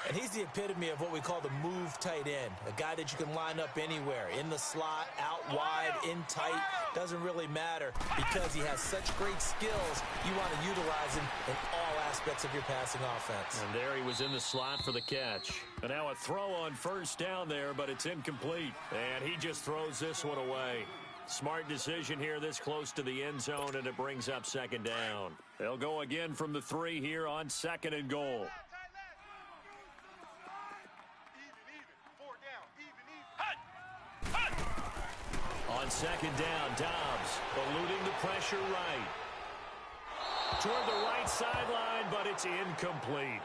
And he's the epitome of what we call the move tight end, a guy that you can line up anywhere, in the slot, out wide, in tight, doesn't really matter because he has such great skills. You want to utilize him in all aspects of your passing offense. And there he was in the slot for the catch. And now a throw on first down there, but it's incomplete. And he just throws this one away. Smart decision here this close to the end zone, and it brings up second down. They'll go again from the 3 here on second and goal. On second down, Dobbs eluding the pressure right. Toward the right sideline, but it's incomplete.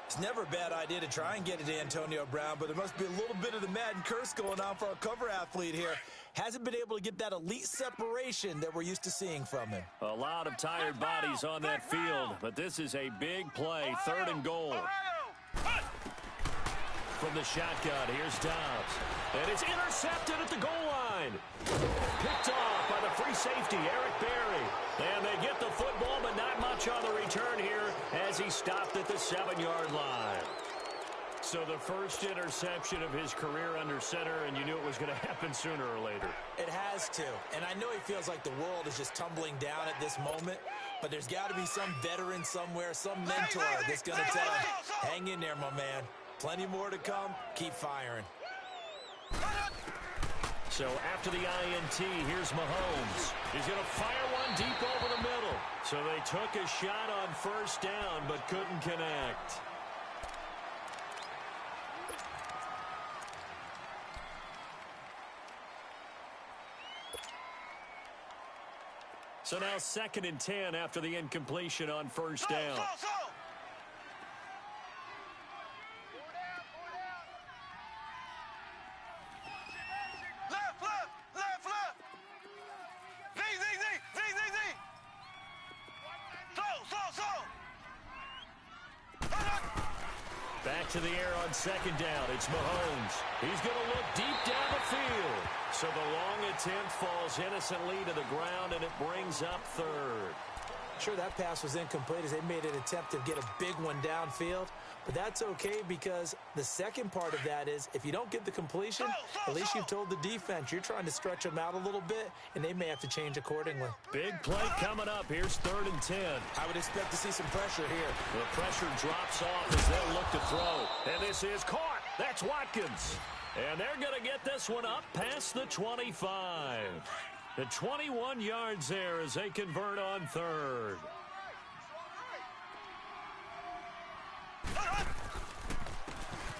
It's never a bad idea to try and get it to Antonio Brown, but there must be a little bit of the Madden curse going on for our cover athlete here. Hasn't been able to get that elite separation that we're used to seeing from him. A lot of tired bodies on that field, but this is a big play, 3rd and goal. From the shotgun, here's Dobbs. And it's intercepted at the goal line. Picked off by the free safety, Eric Berry. And they get the football, but not much on the return here as he stopped at the 7-yard line. So the first interception of his career under center, and you knew it was going to happen sooner or later. It has to. And I know he feels like the world is just tumbling down at this moment, but there's got to be some veteran somewhere, some mentor that's going to tell him, hang in there, my man. Plenty more to come. Keep firing. So after the INT, here's Mahomes. He's going to fire one deep over the middle. So they took a shot on 1st down, but couldn't connect. So now 2nd and 10 after the incompletion on 1st down. Back to the air on 2nd down. It's Mahomes. He's going to look deep down the field. So the long attempt falls innocently to the ground, and it brings up 3rd. Sure, that pass was incomplete as they made an attempt to get a big one downfield. But that's okay because the second part of that is if you don't get the completion, at least you've told the defense you're trying to stretch them out a little bit, and they may have to change accordingly. Big play coming up. Here's 3rd and 10. I would expect to see some pressure here. The pressure drops off as they look to throw. And this is caught. That's Watkins. And they're going to get this one up past the 25. The 21 yards there as they convert on 3rd.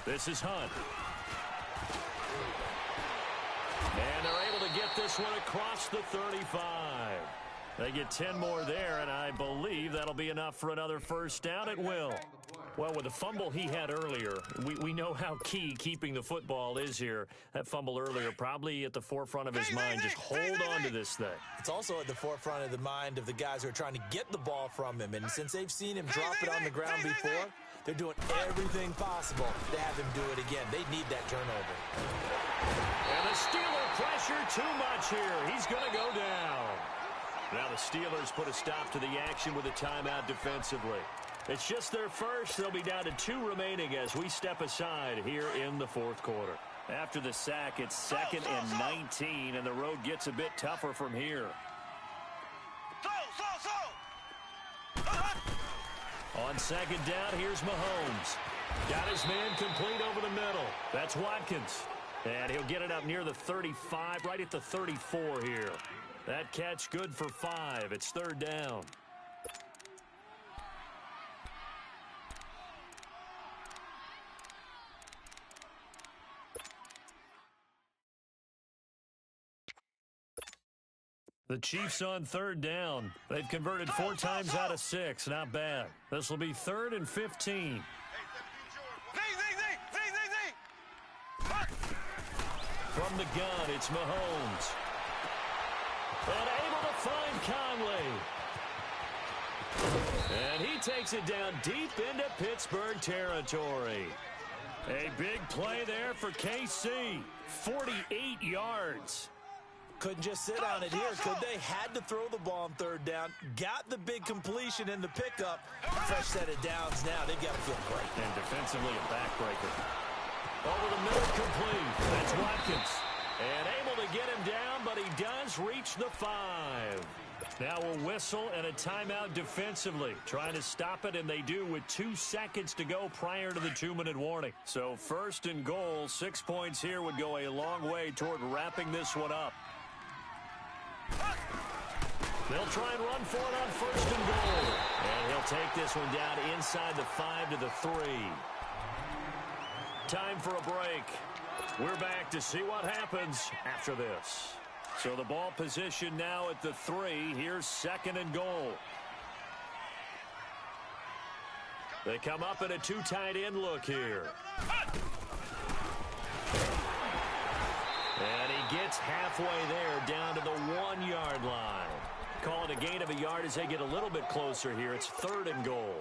This is Hunt. And they're able to get this one across the 35. They get 10 more there, and I believe that'll be enough for another 1st down at will. Well, with the fumble he had earlier, we know how key keeping the football is here. That fumble earlier probably at the forefront of his mind. Just hold on to this thing. It's also at the forefront of the mind of the guys who are trying to get the ball from him. And since they've seen him drop it on the ground before, they're doing everything possible to have him do it again. They need that turnover. And the Steeler pressure too much here. He's going to go down. Now the Steelers put a stop to the action with a timeout defensively. It's just their first. They'll be down to 2 remaining as we step aside here in the 4th quarter. After the sack, it's 2nd and 19, and the road gets a bit tougher from here. On 2nd down, here's Mahomes. Got his man complete over the middle. That's Watkins. And he'll get it up near the 35, right at the 34 here. That catch good for 5. It's 3rd down. The Chiefs on 3rd down. They've converted 4 times out of 6. Not bad. This will be 3rd and 15. From the gun, it's Mahomes. And able to find Conley. And he takes it down deep into Pittsburgh territory. A big play there for KC. 48 yards. Couldn't just sit on it here, could they? Had to throw the ball on 3rd down. Got the big completion in the pickup. Fresh set of downs now. They've got to feel great. And defensively a backbreaker. Over the middle complete. That's Watkins. And able to get him down, but he does reach the 5. Now a whistle and a timeout defensively. Trying to stop it, and they do with 2 seconds to go prior to the 2-minute warning. So 1st and goal, 6 points here would go a long way toward wrapping this one up. They'll try and run for it on 1st and goal. And he'll take this one down inside the 5 to the 3. Time for a break. We're back to see what happens after this. So the ball position now at the 3. Here's 2nd and goal. They come up in a two tight end look here. And he gets halfway there down to the 1 yard line. Call it a gain of a yard as they get a little bit closer here. It's 3rd and goal.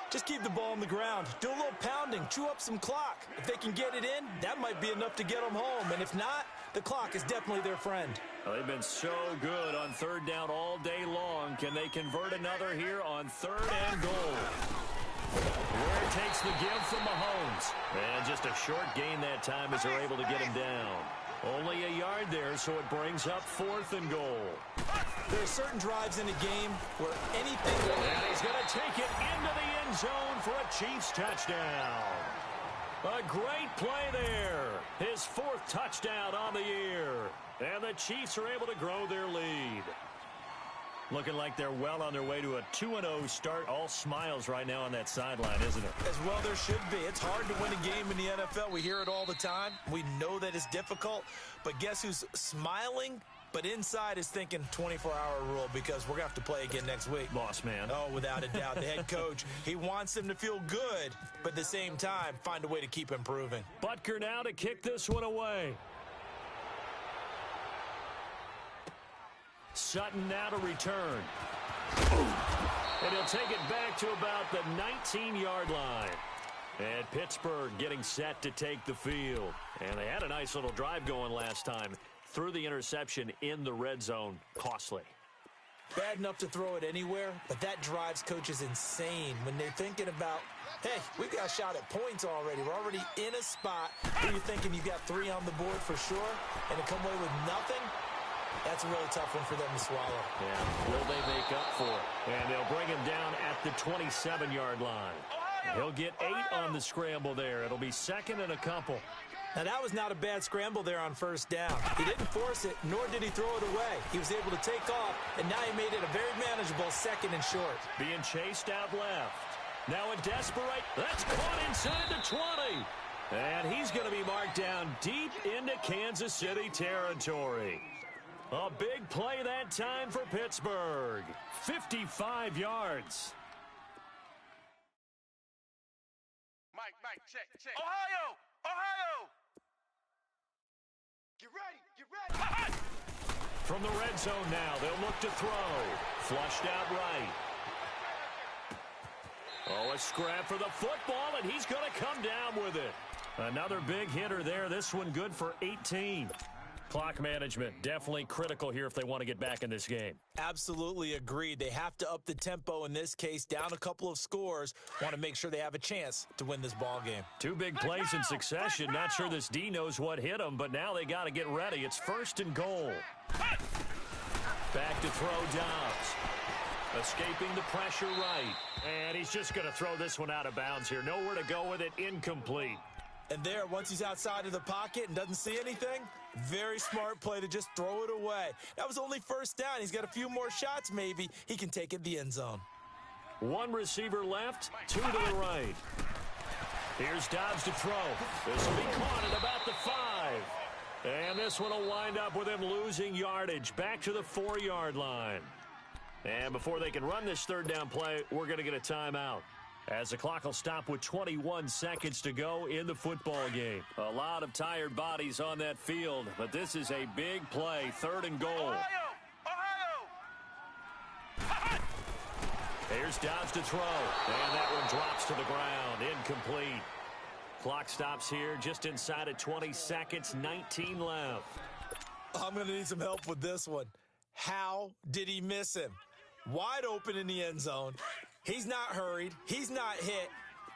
Just keep the ball on the ground. Do a little pounding. Chew up some clock. If they can get it in, that might be enough to get them home. And if not, the clock is definitely their friend. Well, they've been so good on 3rd down all day long. Can they convert another here on 3rd and goal? Where it takes the give from Mahomes. And just a short gain that time as they're able to get him down. Only a yard there, so it brings up 4th and goal. There are certain drives in a game where anything... And he's going to take it into the end zone for a Chiefs touchdown. A great play there. His 4th touchdown on the year. And the Chiefs are able to grow their lead. Looking like they're well on their way to a 2-0 start. All smiles right now on that sideline, isn't it? As well there should be. It's hard to win a game in the NFL. We hear it all the time. We know that it's difficult. But guess who's smiling? But inside is thinking 24-hour rule because we're going to have to play again next week. Boss man. Oh, without a doubt. The head coach, he wants them to feel good, but at the same time, find a way to keep improving. Butker now to kick this one away. Sutton now to return. And he'll take it back to about the 19-yard line. And Pittsburgh getting set to take the field. And they had a nice little drive going last time. Threw the interception in the red zone. Costly. Bad enough to throw it anywhere, but that drives coaches insane when they're thinking about, hey, we've got a shot at points already. We're already in a spot where you're thinking you got 3 on the board for sure, and to come away with nothing, that's a really tough one for them to swallow. Yeah, will they make up for it? And they'll bring him down at the 27-yard line. He'll get 8 on the scramble there. It'll be 2nd and a couple. Now, that was not a bad scramble there on 1st down. He didn't force it, nor did he throw it away. He was able to take off, and now he made it a very manageable 2nd and short. Being chased out left. Now a desperate. That's caught inside the 20. And he's going to be marked down deep into Kansas City territory. A big play that time for Pittsburgh. 55 yards. Mike, check. Ohio! Get ready! From the red zone now, they'll look to throw. Flushed out right. Oh, a scrap for the football, and he's going to come down with it. Another big hitter there. This one good for 18. Clock management, definitely critical here if they want to get back in this game. Absolutely agreed. They have to up the tempo in this case, down a couple of scores. Want to make sure they have a chance to win this ball game. 2 big plays in succession. Not sure this D knows what hit them, but now they got to get ready. It's 1st and goal. Back to throw Dobbs. Escaping the pressure right. And he's just going to throw this one out of bounds here. Nowhere to go with it. Incomplete. And there, once he's outside of the pocket and doesn't see anything, very smart play to just throw it away. That was only 1st down. He's got a few more shots, maybe. He can take it in the end zone. 1 receiver left, 2 to the right. Here's Dobbs to throw. This will be caught at about the 5. And this one will wind up with him losing yardage back to the 4-yard line. And before they can run this 3rd down play, we're going to get a timeout. As the clock will stop with 21 seconds to go in the football game. A lot of tired bodies on that field, but this is a big play, 3rd and goal. Ohio! Here's Dobbs to throw, and that one drops to the ground, incomplete. Clock stops here just inside of 20 seconds, 19 left. I'm going to need some help with this one. How did he miss him? Wide open in the end zone. He's not hurried. He's not hit.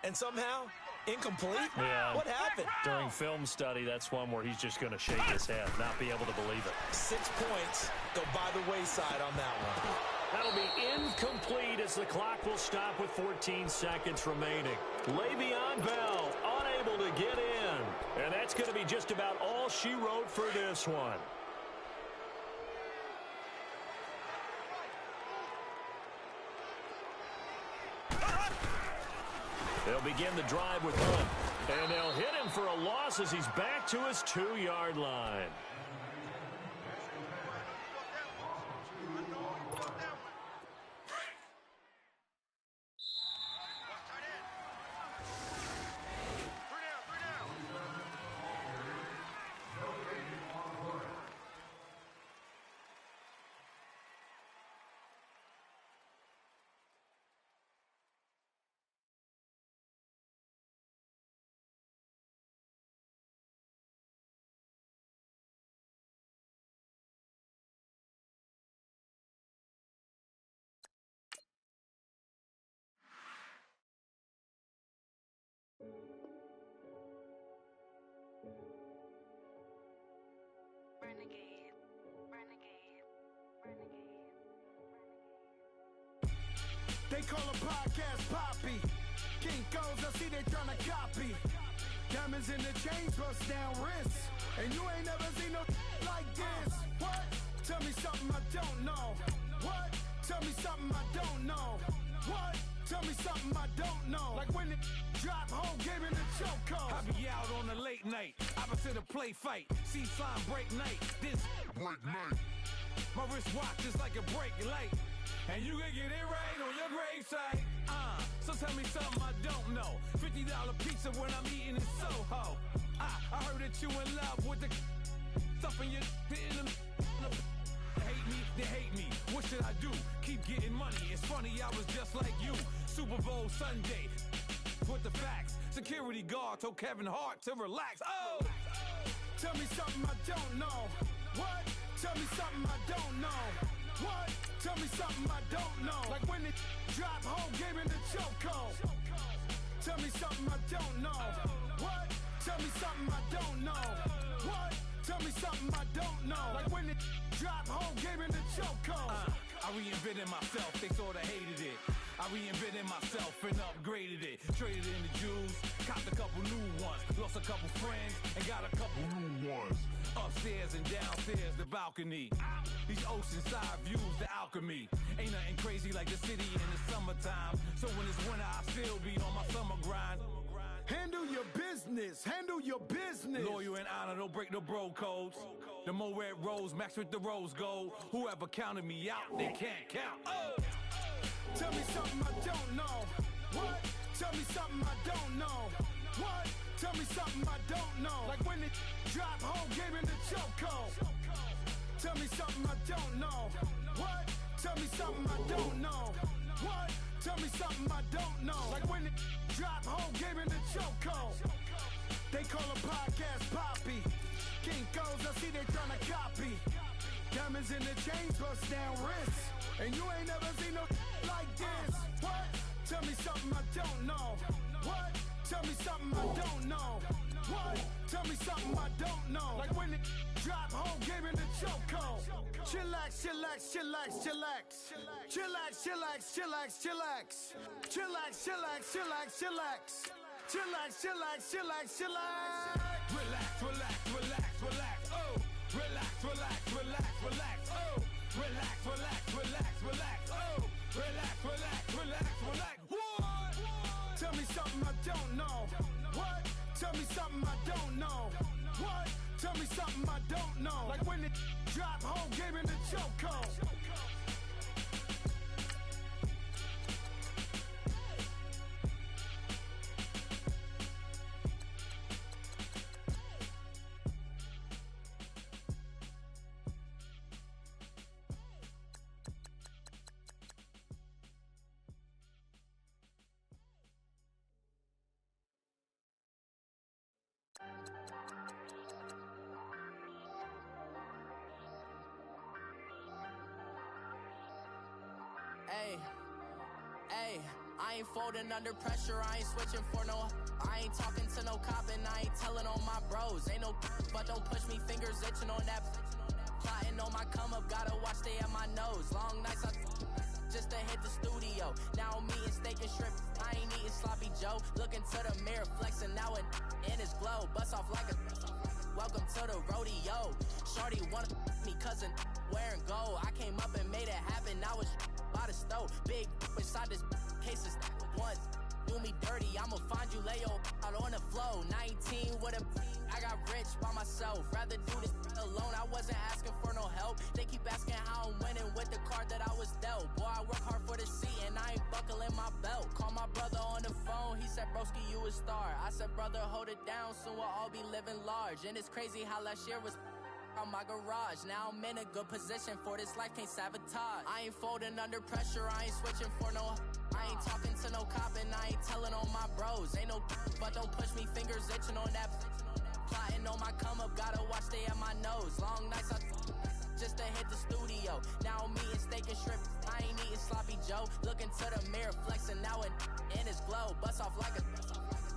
And somehow, incomplete? Yeah. What happened? During film study, that's one where he's just going to shake his head, not be able to believe it. 6 points go by the wayside on that one. That'll be incomplete as the clock will stop with 14 seconds remaining. Le'Veon Bell unable to get in. And that's going to be just about all she wrote for this one. They'll begin the drive with him. And they'll hit him for a loss as he's back to his 2-yard line. call a podcast Poppy. Kinkos, I see they tryna copy. Diamonds in the chains, bust down wrists. And you ain't never seen no like this. What? Tell me something I don't know. What? Tell me something I don't know. What? Tell me something I don't know. Like when it drop home, gave me the chokehold. I be out on a late night, opposite a play fight. See sign break night, this break night. My wristwatch is like a brake light. And you can get it right on your gravesite. So tell me something I don't know. $50 pizza when I'm eating in Soho. I heard that you in love with the stuff in your in the hate me, they hate me. What should I do? Keep getting money. It's funny, I was just like you. Super Bowl Sunday. With the facts. Security guard told Kevin Hart to relax. Oh! Tell me something I don't know. What? Tell me something I don't know. What? Tell me something I don't know. Like when it drop home, gave me the chokehold. Tell me something I don't know. What? Tell me something I don't know. What? Tell me something I don't know. Like when it drop home, gave me the chokehold. I reinvented myself, they sorta hated it. I reinvented myself and upgraded it. Traded in the jewels, copped a couple new ones. Lost a couple friends and got a couple new ones. Upstairs and downstairs, the balcony. These oceanside views, the alchemy. Ain't nothing crazy like the city in the summertime. So when it's winter, I still be on my summer grind. Handle your business, handle your business. Loyal and honor, don't break the bro codes. The more red rose, max with the rose gold. Whoever counted me out, they can't count. Oh! Tell me something I don't know. What? Tell me something I don't know. What? Tell me something I don't know. Like when it drop home, gave me the chokehold. Tell me something I don't know. What? Tell me something I don't know. What? Tell me something I don't know. Like when it drop home, gave me the chokehold. They call a podcast Poppy. Kinkos, I see they tryna copy. Diamonds in the chains, bust down wrists. And you ain't never seen no like this. What? Tell me something I don't know. What? Tell me something I don't know. What? Tell me something I don't know. Like when it drop home, gave me the chokehold. Chillax, chillax, chillax, chillax. Chillax, chillax, chillax, chillax. Chillax, chillax, chillax, chillax. Chillax, chillax, chillax, chillax. Relax, relax, relax, relax. Oh! Relax, relax, relax, relax. Oh! Relax, relax, relax, relax. Oh! Relax, relax, relax, relax. What? Tell me something I don't know. What? Tell me something I don't know. What? Tell me something I don't know. Like when it drop home, gave me the chokehold. Hey, I ain't folding under pressure, I ain't switching for no. I ain't talking to no cop and I ain't telling on my bros. Ain't no but don't push me, fingers itching on that. Plotting on my come up, gotta watch stay at my nose. Long nights I just to hit the studio. Now I'm eating steak and shrimp, I ain't eating sloppy Joe. Looking to the mirror, flexing now and in his glow. Bust off like a welcome to the rodeo. Shorty wanna me cousin wearing gold. I came up and made it happen, I was by the stove. Big inside this case is once. Do me dirty, I'ma find you, lay your out on the flow. 19 with a I got rich by myself. Rather do this alone, I wasn't asking for no help. They keep asking how I'm winning with the card that I was dealt. Boy, I work hard for the seat and I ain't buckling my belt. Call my brother on the phone, he said, broski, you a star. I said, brother, hold it down, soon we'll all be living large. And it's crazy how last year was on my garage. Now I'm in a good position for this life, can't sabotage. I ain't folding under pressure, I ain't switching for no. I ain't talking to no cop and I ain't telling on my bros. Ain't no but don't push me, fingers itching on that. Plotting on my come up, gotta watch stay at my nose. Long nights I just to hit the studio. Now I'm eating steak and shrimp, I ain't eating sloppy Joe. Looking to the mirror, flexing now and in his glow. Bust off like a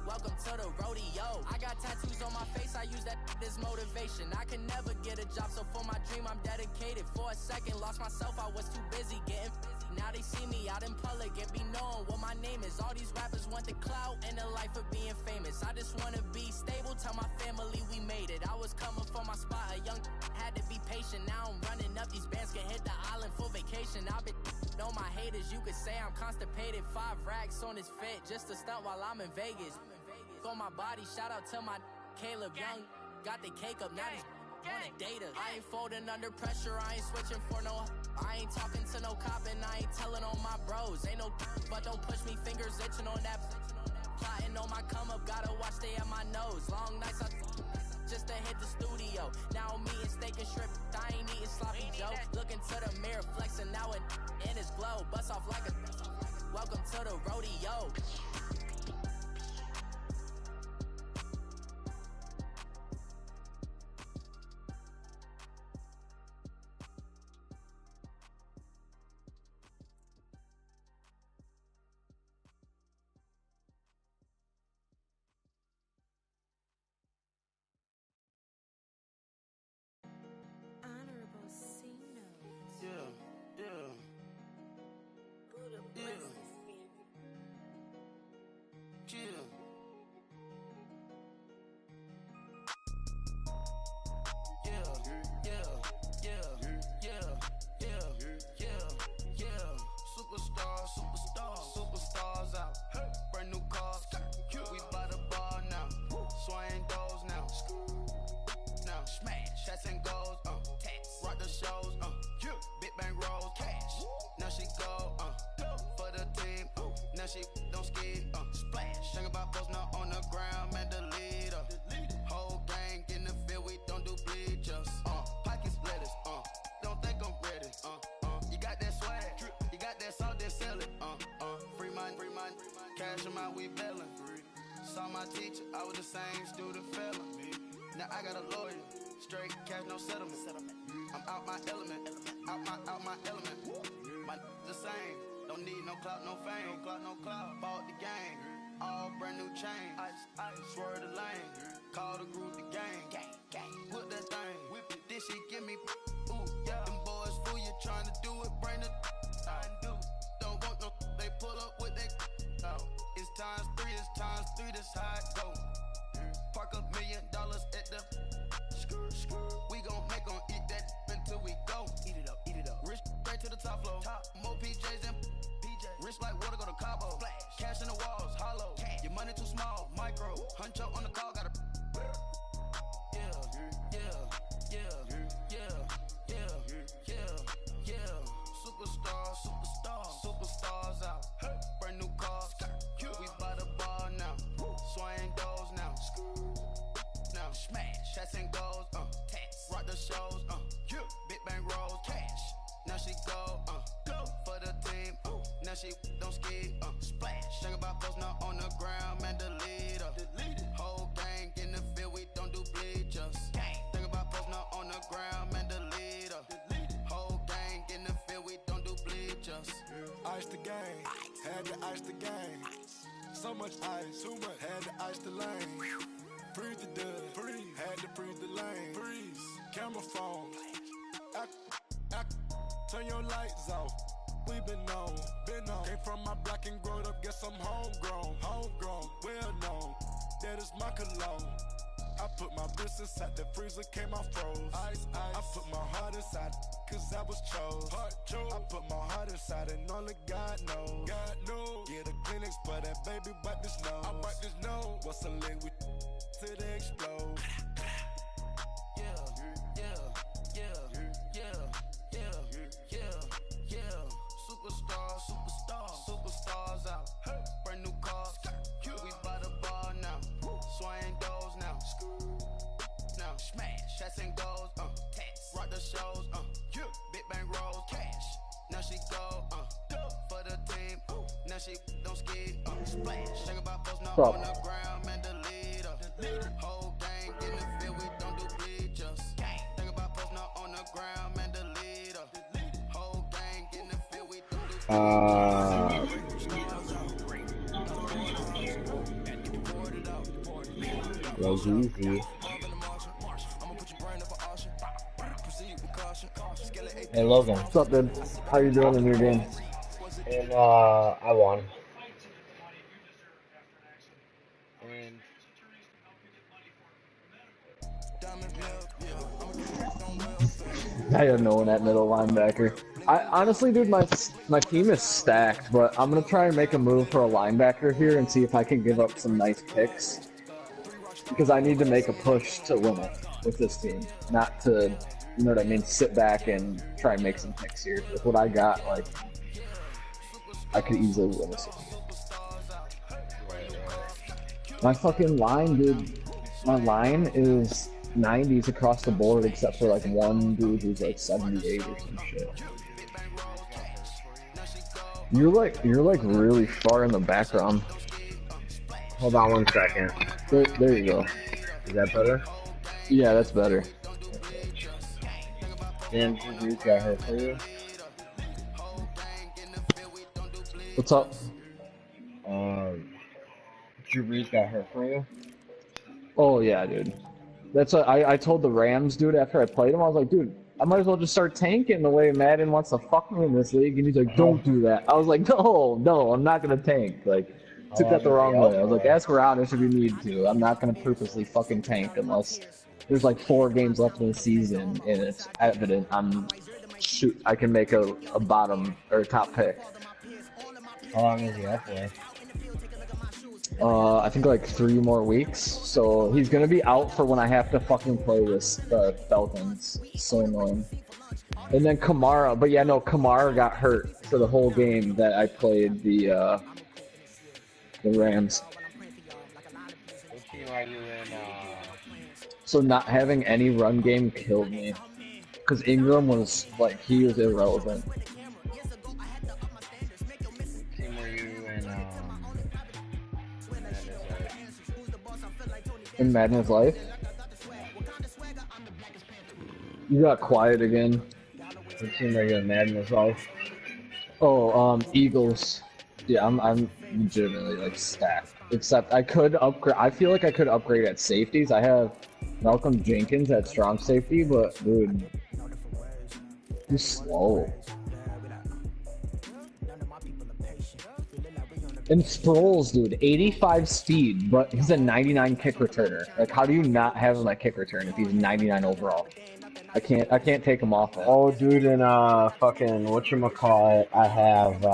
welcome to the rodeo. I got tattoos on my face, I use that is motivation. I could never get a job, so for my dream I'm dedicated. For a second, lost myself, I was too busy getting busy. Now they see me out in public and be knowing what my name is. All these rappers want the clout and the life of being famous. I just wanna be stable, tell my family we made it. I was coming for my spot, a young had to be patient. Now I'm running up, these bands can hit the island for vacation. I've been know my haters, you could say I'm constipated. 5 racks on his fit, just to stunt while I'm in Vegas. On my body, shout out to my Caleb Young. Got the cake up, now he's on a data. I ain't folding under pressure, I ain't switching for no. I ain't talking to no cop and I ain't telling on my bros. Ain't no but don't push me, fingers itching on that. Plotting on my come up, gotta watch stay at my nose. Long nights I just to hit the studio. Now I'm eating steak and shrimp, I ain't eating sloppy Joe. Looking to the mirror, flexing now it in his glow. Bust off like a welcome to the rodeo. Superstars out. Brand new cars. We by the bar now. Swaying doors now. Now smash. Shots and goals. Rock the shows. Big bang rolls. Cash. Now she go. For the team. Now she don't ski. Splash. Think about post now on the ground. Man, the leader. Whole gang in the field. We don't do bleachers. Pockets lettuce. Don't think I'm ready. You got that swag. You got that salt, then sell it. Free mind. Cash them out, we bailin'. Saw my teacher, I was the same student fella. Now I got a lawyer, straight cash, no settlement. I'm out my element, out my element. My the same, don't need no clout, no fame. No clout, bought the game, all brand new chain. I swerve the lane, call the group the gang. Whip that thing, whip it, this shit give me. Ooh, yeah. Them boys fool you trying to do it, bring the. I do. Don't want no, they pull up with they. It's times 3, this how it go. Park $1 million at the. We gon' make 'em eat that until we go. Eat it up. Rich straight to the top floor. More PJs and PJ. Rich like water, go to Cabo. Flash. Cash in the walls, hollow. Cash. Your money too small, micro. Huncho on the call, gotta. Superstars out. Brand new cars. We by the bar now. Swaying doors now. Now smash. Shots and goals. Rock the shows. Big bang rolls. Cash. Now she go. For the team. Now she don't ski. Splash. Think about post now on the ground. Man, the leader. Whole gang in the field. We don't do bleachers. Think about post now on the ground. Man, the leader. Whole gang in the field. We don't do bleachers. Ice the game, had to ice the game. So much ice, too much, had to ice the lane. Freeze the dub, had to freeze the lane. Freeze, camera phone. Turn your lights off. We been on. Came from my block and growed up, guess I'm homegrown, well known. That is my cologne. I put my wrist inside the freezer, came out froze. Ice. I put my heart inside, cause I was chose. I put my heart inside and only God knows. Get a Kleenex for that baby, wipe this nose. What's a liquid till they explode? Superstars out. Brand new cars. We by the bar now. Swaying doors now. Now smash. Shots and goals. Rock the shows. Big bang rolls. Cash. Now she go. For the team. Now she don't ski. Splash. Think about post now on the ground. Man, the leader. Whole gang in the field. We don't do bleachers. Think about post now on the ground. Man, the leader. Whole gang in the field. We don't do bleachers. Was easy. Hey Logan. What's up, dude? How you doing in your game? And I won. And I have no one at middle linebacker. I honestly, dude, my team is stacked, but I'm gonna try and make a move for a linebacker here and see if I can give up some nice picks. Because I need to make a push to win it with this team, not to, you know what I mean, sit back and try and make some picks here. With what I got, like, I could easily win this game. My fucking line, dude, my line is 90s across the board except for like one dude who's like 78 or some shit. You're like really far in the background. hold on 1 second. There you go. Is that better? Yeah, that's better. Damn, Drew got hurt for you. What's up? Drew Brees got hurt for you. Oh yeah, dude. That's what I told the Rams dude after I played him. I was like, dude, I might as well just start tanking the way Madden wants to fuck me in this league. And he's like, don't do that. I was like, no, I'm not gonna tank. Like, took that the wrong way. I was like, ask around if you need to. I'm not gonna purposely fucking tank unless there's like 4 games left in the season and it's evident I can make a bottom or top pick. How long is he out for? I think like 3 more weeks. So he's gonna be out for when I have to fucking play this Falcons. So annoying. And then Kamara, but yeah, no, Kamara got hurt for the whole game that I played the Rams. What team are you in? So not having any run game killed me. Because Ingram was like, he was irrelevant. What team are you In Madden's Life? You got quiet again. What team are you in Madden's Life? Oh, Eagles. Yeah, I'm legitimately like stacked. Except I could upgrade. I feel like I could upgrade at safeties. I have Malcolm Jenkins at strong safety, but dude, he's slow. And Sproles, dude, 85 speed, but he's a 99 kick returner. Like, how do you not have him at kick return if he's 99 overall? I can't take him off it. Oh, dude, in fucking whatchamacallit, I have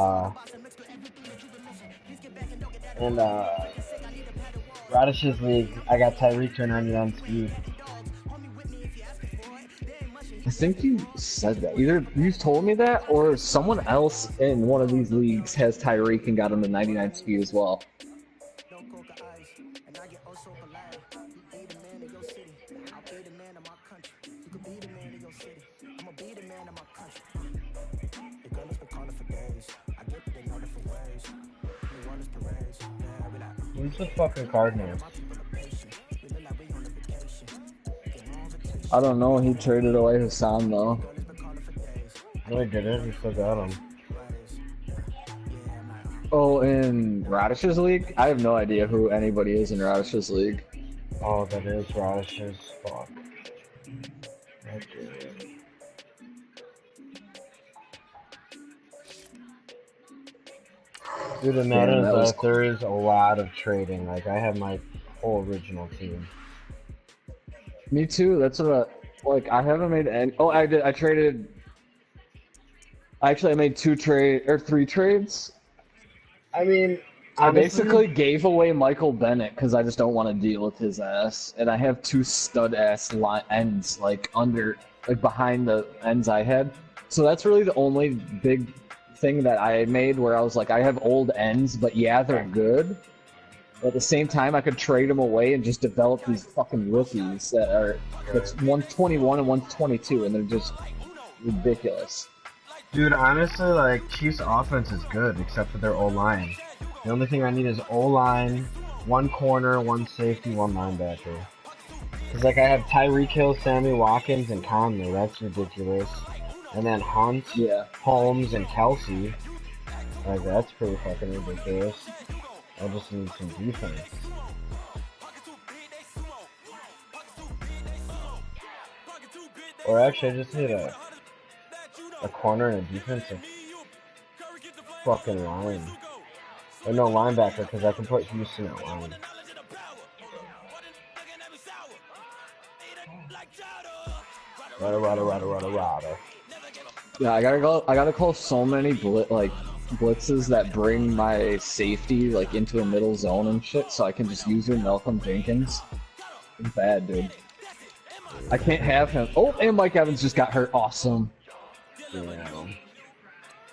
in Radish's league, I got Tyreek to 99 speed. I think you said that. Either you told me that, or someone else in one of these leagues has Tyreek and got him to 99 speed as well. Who's the fucking Cardinals? I don't know. He traded away Hassan though. No, he didn't. He still got him. Oh, in Radish's league? I have no idea who anybody is in Radish's league. Oh, that is Radish's. Fuck. Dude, in Madden's Life, there is a lot of trading. Like, I have my whole original team. Me too. That's what I haven't made any. Oh, I did. I traded. Actually, I made 3 trades. I mean, I basically gave away Michael Bennett because I just don't want to deal with his ass, and I have 2 stud ass ends like behind the ends I had. So that's really the only big thing that I made where I was like, I have old ends, but yeah, they're good. But at the same time, I could trade them away and just develop these fucking rookies that are it's 121 and 122, and they're just ridiculous. Dude, honestly, like, Chiefs' offense is good, except for their O-line. The only thing I need is O-line, 1 corner, 1 safety, 1 linebacker. Because, like, I have Tyreek Hill, Sammy Watkins, and Conley. That's ridiculous. And then Hunt, Holmes, and Kelsey. Like, that's pretty fucking ridiculous. I just need some defense. Or actually, I just need a a corner and a defensive fucking line. Or no linebacker, because I can put Houston at line. Rada. Yeah, I gotta call so many blitzes that bring my safety like into a middle zone and shit, so I can just use your Malcolm Jenkins. It's bad, dude. I can't have him. Oh, and Mike Evans just got hurt. Awesome. Yeah.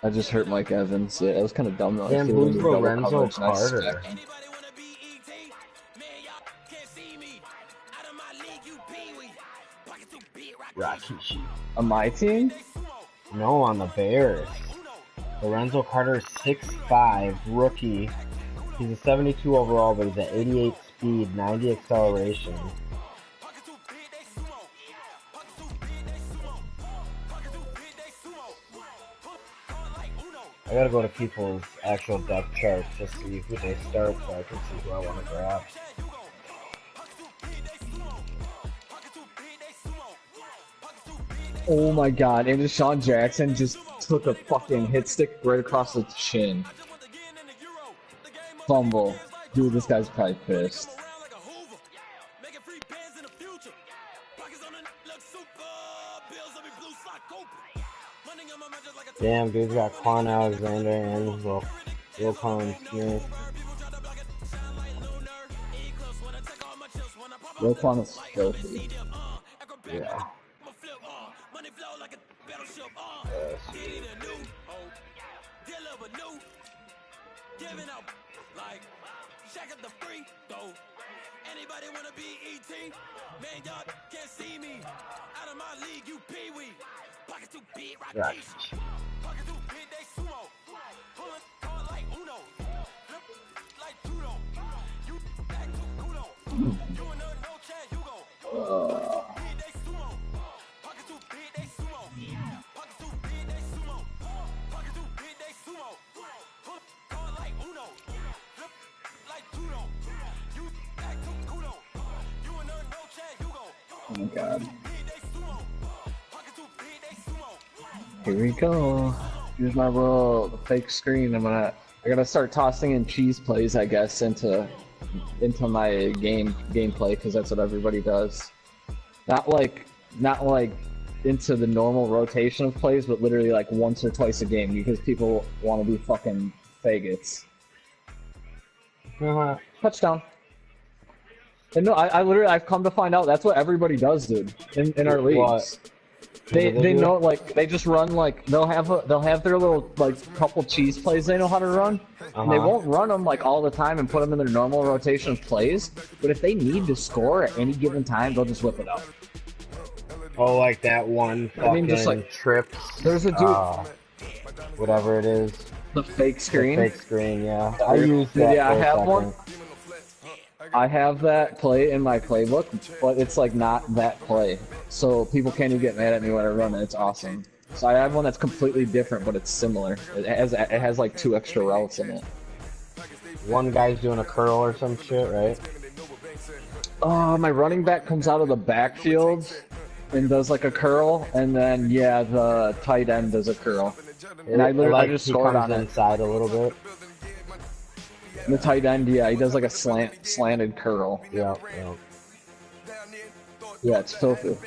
I just hurt Mike Evans. Yeah, it was kind of dumb though. Damn, who's Lorenzo Carter? Rocky Sheep. On my team? No, on the Bears. Lorenzo Carter is 6'5", rookie. He's a 72 overall, but he's at 88 speed, 90 acceleration. I gotta go to people's actual depth charts to see who they start so I can see who I want to grab. Oh my god, and Deshaun Jackson just took a fucking hit stick right across the chin. Fumble. Dude, this guy's probably pissed. Damn, dude's got Quan Alexander and Wilcon Smith. Wilcon is filthy. Yeah. Anybody wanna be ET? Man, y'all can't see me. Out of my league, you pee-wee. Pockets too big, rock east. Pockets too big, they sumo. Pulling hard like Uno. Flip like judo. You back to kudo. You in the no chair, you go. Big, they sumo. Pockets too big, they sumo. Pockets too big, they sumo. Pockets too big, they sumo. Pull hard like Uno. Flip like judo. You back to kudo. You in the no chair, you go. Oh my god. Here we go. Here's my little fake screen. I gotta start tossing in cheese plays, I guess, into my gameplay, because that's what everybody does. Not like into the normal rotation of plays, but literally like once or twice a game, because people want to be fucking faggots. Touchdown. And no, I've come to find out that's what everybody does, dude, in our leagues. What? They know, like, they just run, like, they'll have their little, like, couple cheese plays they know how to run. And they won't run them, like, all the time and put them in their normal rotation of plays. But if they need to score at any given time, they'll just whip it out. Oh, like that one fucking just like trips. There's a dude. Whatever it is. The fake screen? The fake screen, yeah. I use that. Yeah, I have one. I have that play in my playbook, but it's like not that play. So people can't even get mad at me when I run it. It's awesome. So I have one that's completely different, but it's similar. It has like 2 extra routes in it. One guy's doing a curl or some shit, right? My running back comes out of the backfield and does like a curl, and then yeah, the tight end does a curl. And I just scored on it. Inside a little bit. The tight end, yeah, he does like a slanted curl. Yeah. Yeah, it's filthy.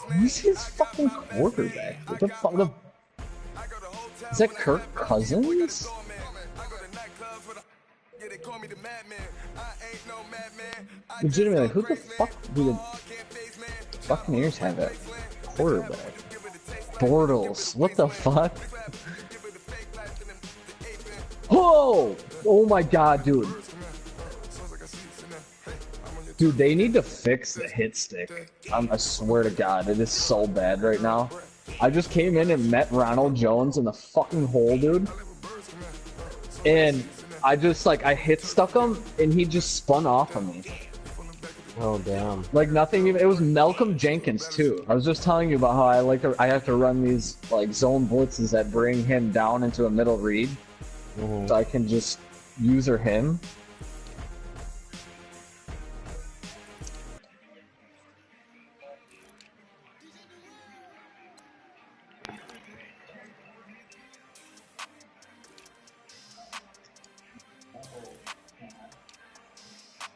Who's his fucking quarterback? What the fuck? Is that Kirk Cousins? Legitimately, who the fuck do the Buccaneers have at quarterback? Bortles. What the fuck? Whoa! Oh my god, dude. Dude, they need to fix the hit stick. I swear to god, it is so bad right now. I just came in and met Ronald Jones in the fucking hole, dude. And I just, like, I hit stuck him, and he just spun off of me. Oh, damn. Like, nothing even, it was Malcolm Jenkins, too. I was just telling you about how I have to run these, like, zone blitzes that bring him down into a middle read. so I can just user him.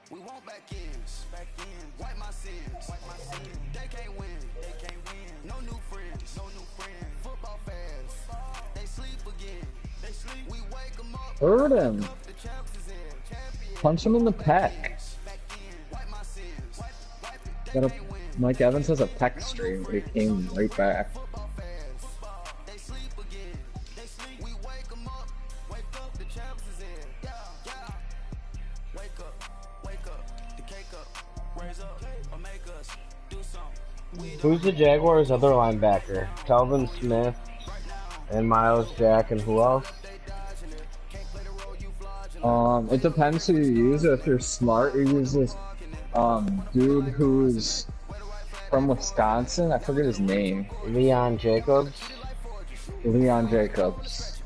We want back ends, wipe my sins, They can't win, No new friends, Football fans, they sleep again, We wake them up, Hurt him. the champs is in, champion. Punch him in the pec. Wipe my sins, Got a, Mike Evans has a pec stream, but he came right back. Football fans, they sleep again, We wake them up, the champs is in, yeah. Wake up, the cake up, raise up, or make us do something. Who's the Jaguars' other linebacker? Calvin Smith and Miles Jack, and who else? It depends who you use. If you're smart, you use this dude who's from Wisconsin. I forget his name. Leon Jacobs. Leon Jacobs.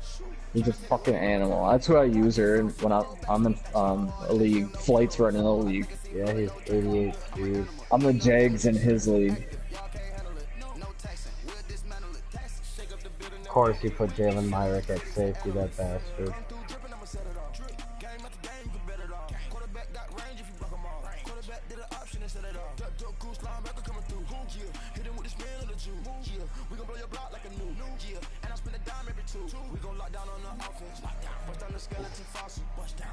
He's a fucking animal. That's who I use her when I'm in a league. Flight's running a league. Yeah, he's 88 speed. I'm the Jags in his league. Of course, he put Jalen Myrick at safety, that bastard.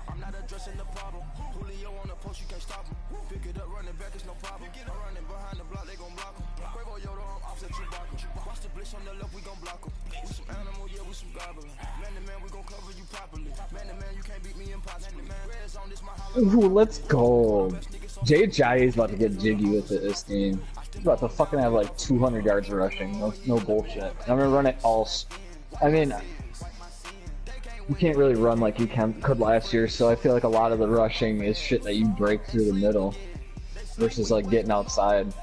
I'm not addressing the problem. Julio on the post, you can't stop him. Pick it up, running back, it's no problem. I'm running behind the block, they gon' block him. Quavo Yoda, I'm offset Chewbacca. Watch the blitz on the left, we gon' block him. We some animal, yeah, we some goblin. Man to man, we gon' cover you properly. Man to man, you can't beat me impossibly. Reds on this, my Ooh, let's go. JJ is about to get jiggy with it this game. He's about to fucking have like 200 yards rushing. No bullshit. I'm gonna run it all. I mean, you can't really run like you could last year, so I feel like a lot of the rushing is shit that you break through the middle versus like getting outside.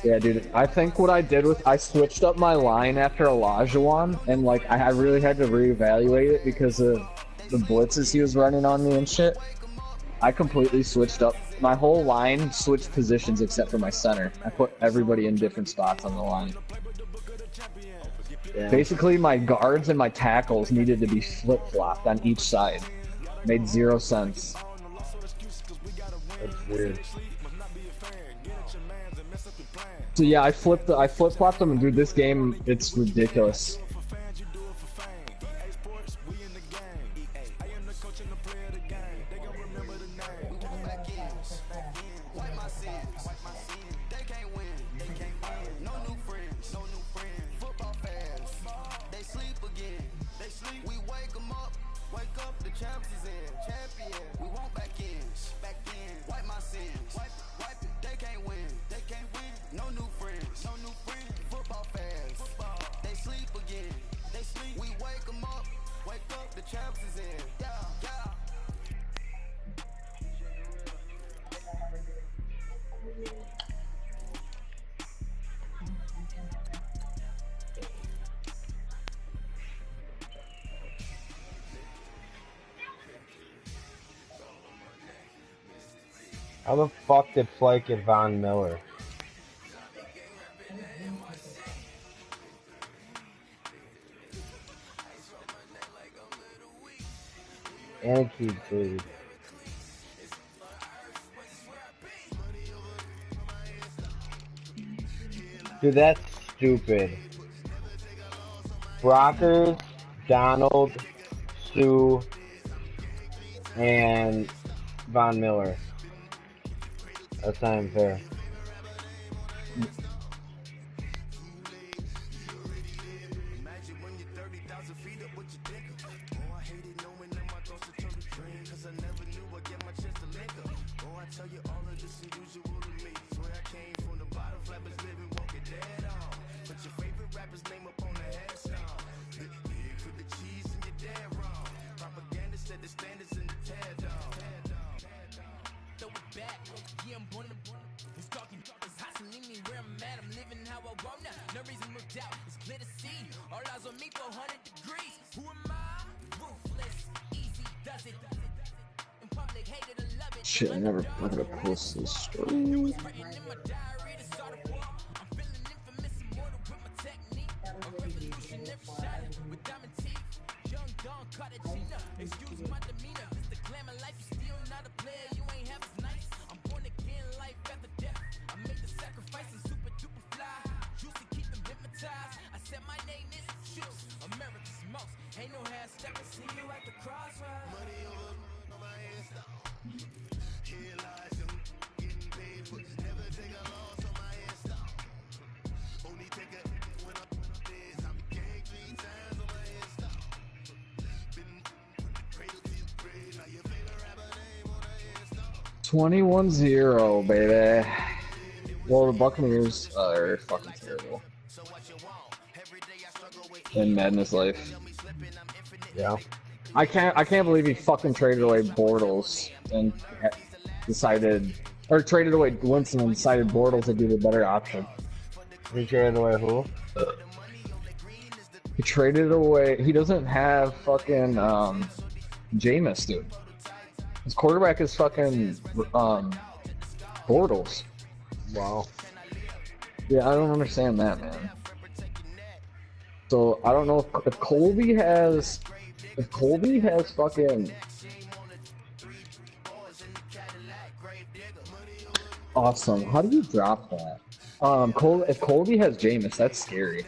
Yeah, dude, I think what I did was I switched up my line after Olajuwon, and like I really had to reevaluate it because of the blitzes he was running on me and shit. I completely switched up. My whole line switched positions except for my center. I put everybody in different spots on the line. Yeah. Basically, my guards and my tackles needed to be flip-flopped on each side. Made 0 sense. That's weird. So yeah, I flip-flopped them, and dude, this game, it's ridiculous. How the fuck did Flake get Von Miller? And keep food. Dude, that's stupid. Brockers, Donald, Sue, and Von Miller. That's not even fair. anywhere I'm at, I'm living how I want now. No reason to doubt, it's clear to see. All eyes on me for 100 degrees. Who am I? Ruthless, easy does it. In public, hated and love it. Shit, I'm gonna post this story. Written in my diary to start a war. I'm feeling infamous, immortal with my technique. A revolution never shining with diamond teeth. Young Don Cartagena, excuse my demeanor. This the glamour life, you still not a player, you ain't half as nice. I'm born again, life after death. I made the sacrifice and super duper fly. Used to keep them hypnotized. I said my name is Juice, America's most. Ain't no half step. I see you at the crossroads. Money over my head stop. Here lies some getting paid for. Never take a loss on my head stop. Only take a when I'm dead. I'm gang 3 times on my head stop. Been cradle to your grave. Now your favorite rapper name on the head stop. 21-0, baby. Well, the Buccaneers are fucking terrible. In Madness Life. Yeah. I can't believe he fucking traded away Bortles and traded away Winston and decided Bortles would be the better option. He traded away who? He traded away. He doesn't have fucking Jameis, dude. His quarterback is fucking Bortles. Wow. Yeah, I don't understand that, man. So I don't know if Colby has fucking awesome. How do you drop that? If Colby has Jameis, that's scary.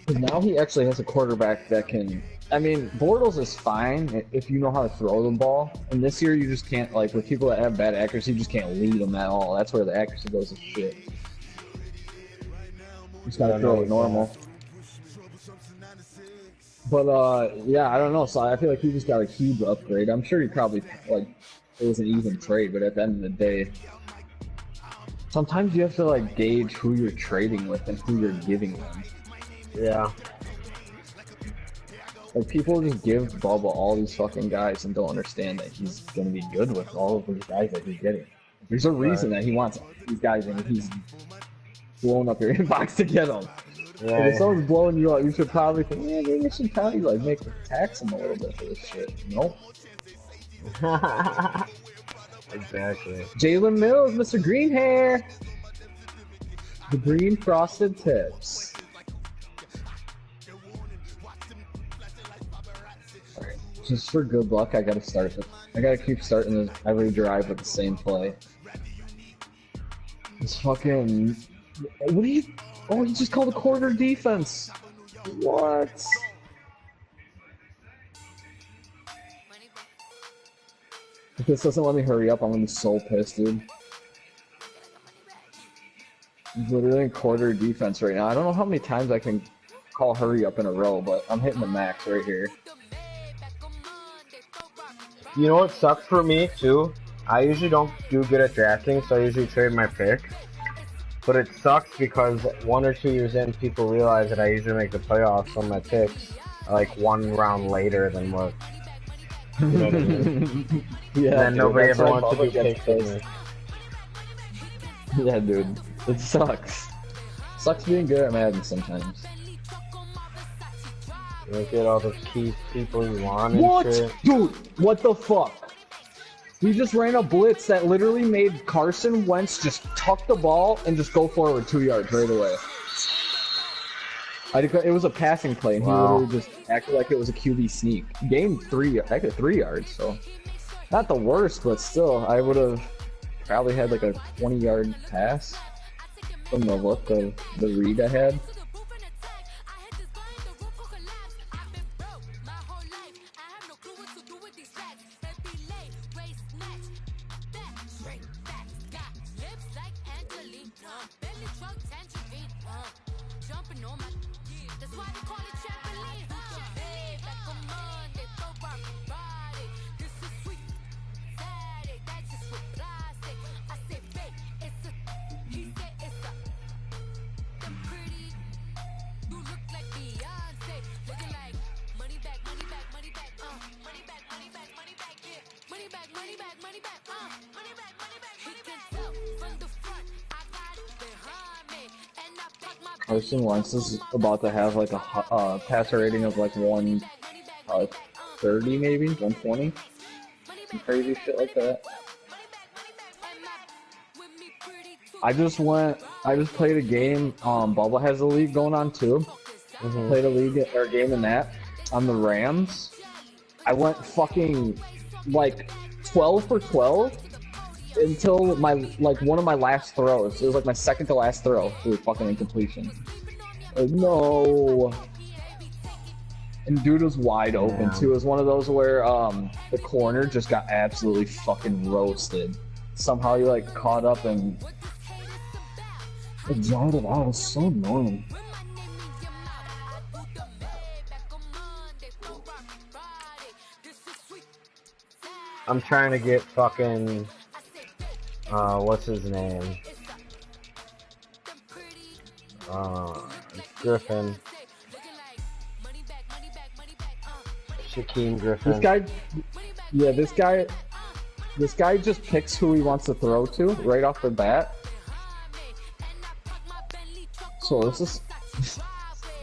Because now he actually has a quarterback that can. I mean, Bortles is fine if you know how to throw the ball. And this year, you just can't, like, with people that have bad accuracy, you just can't lead them at all. That's where the accuracy goes to shit. You just gotta throw it normal. But, yeah, I don't know. So I feel like he just got a huge upgrade. I'm sure he probably, like, it was an even trade, but at the end of the day, sometimes you have to, like, gauge who you're trading with and who you're giving them. Yeah. Like, people just give Bubba all these fucking guys and don't understand that he's gonna be good with all of these guys that he's getting. There's a reason that he wants these guys and he's blowing up your inbox to get them. Yeah. And if someone's blowing you up, you should probably think, yeah, maybe I should probably, like, make the tax him a little bit for this shit. Nope. Exactly. Jalen Mills, Mr. Green Hair. The green frosted tips. Just for good luck, I gotta keep starting this every drive with the same play. This fucking... What do you... Oh, he just called a quarter defense! What? If this doesn't let me hurry up, I'm gonna be so pissed, dude. He's literally in quarter defense right now. I don't know how many times I can call hurry up in a row, but I'm hitting the max right here. You know what sucks for me too? I usually don't do good at drafting, so I usually trade my pick. But it sucks because 1 or 2 years in, people realize that I usually make the playoffs on my picks like 1 round later than what. You know what I mean? Yeah, and then dude, nobody ever why wants to do Bubba picks gets with me. Yeah, dude. It sucks. Sucks being good at Madden sometimes. You get all the key people you want and What? shit. Dude, what the fuck? We just ran a blitz that literally made Carson Wentz just tuck the ball and just go forward 2 yards right away. It was a passing play, and he literally just acted like it was a QB sneak. Gained 3 yards, so not the worst, but still, I would have probably had like a 20-yard pass from the look of the read I had. Carson Wentz is about to have like a passer rating of like 130 maybe 120, some crazy shit like that. I just played a game. Bubba has a league going on too. Played a league or game in that on the Rams. I went fucking like 12 for 12 until my one of my last throws. It was like my second to last throw. It was fucking incompletion. Like, no. And dude was wide open too. It was one of those where the corner just got absolutely fucking roasted. Somehow he like caught up and drowned it out. It was so annoying. I'm trying to get fucking what's his name? Griffin. Shaquem Griffin. This guy just picks who he wants to throw to right off the bat. So this is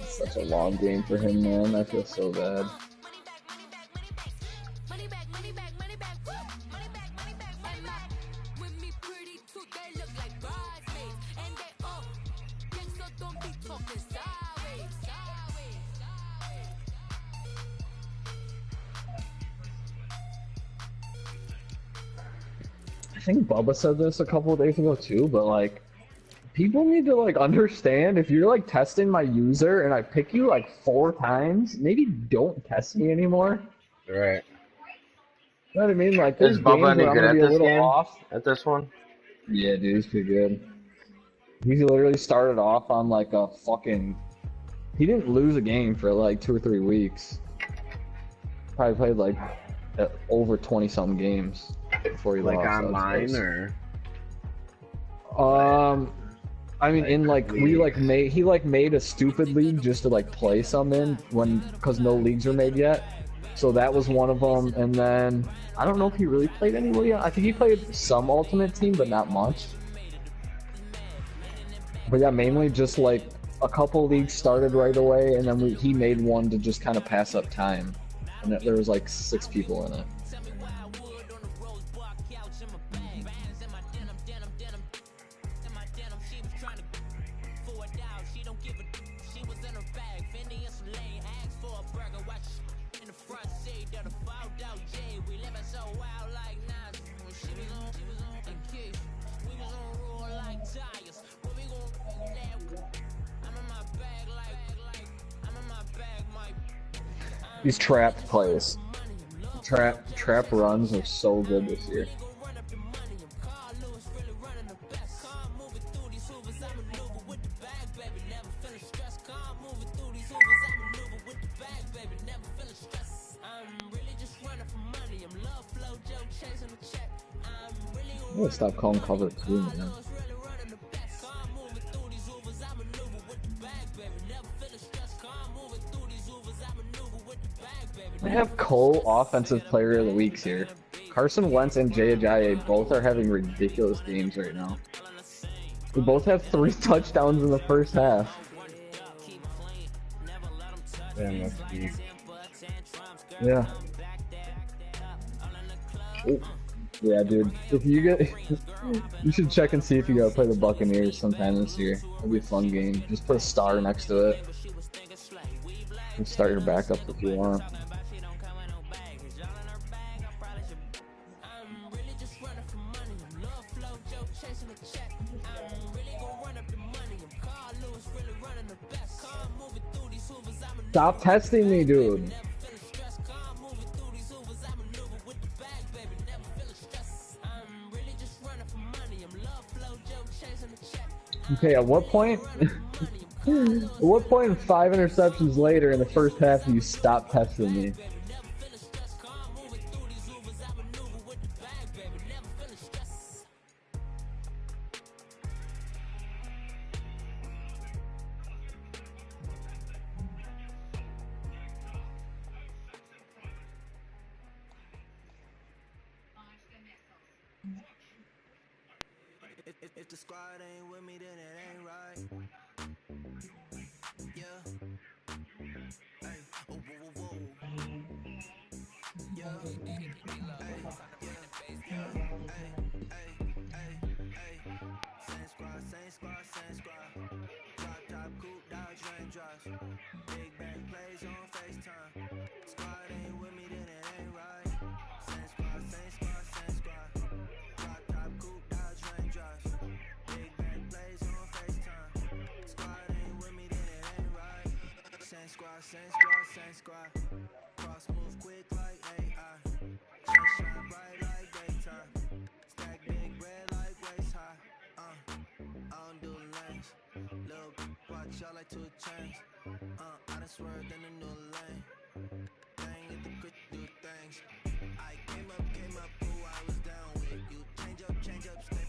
such a long game for him, man. I feel so bad. I think Bubba said this a couple of days ago too, but like, people need to like understand if you're like testing my user and I pick you like 4 times, maybe don't test me anymore. Right. You know what I mean? Like, there's Is Bubba games any where I'm good gonna at be a this little game? off. At this one? Yeah, dude, he's pretty good. He literally started off on like a fucking. He didn't lose a game for like 2 or 3 weeks. Probably played like over 20-something games before he like lost. Online or? I mean, in like he made a stupid league just to like play some in because no leagues were made yet. So that was one of them, and then I don't know if he really played anybody. I think he played some Ultimate Team, but not much. But yeah, mainly just like a couple leagues started right away, and then he made one to just kind of pass up time, and there was like 6 people in it. These trap plays. Trap runs are so good this year. I'm gonna stop calling cover 2, man. I have Cole Offensive Player of the Weeks here. Carson Wentz and Jay Ajayi both are having ridiculous games right now. We both have 3 touchdowns in the first half. Damn, that's deep. Yeah. Ooh. Yeah, dude. If you get, you should check and see if you gotta play the Buccaneers sometime this year. It'll be a fun game. Just put a star next to it. And start your backup if you want. Stop testing me, dude. Okay, at what point? At what point 5 interceptions later in the first half do you stop testing me? If the squad ain't with me, then it ain't right. Same squad, same squad, same squad. Drop top, coupe, dodge, raindrops. Big bang plays on FaceTime. Squad ain't with me, then it ain't right. Same squad, same squad, same squad. Drop top, coupe, dodge, raindrops. Big bang plays on FaceTime. Squad ain't with me, then it ain't right. Same squad, same squad, same squad. Cross move quick like AI. Sunshine bright like daytime. Stack big bread like waist high. I don't do lanes. Lil' watch y'all like 2 chains. I done swerved in a new lane. Dang, at the quick do things. I came up, who I was down with. You change up, stay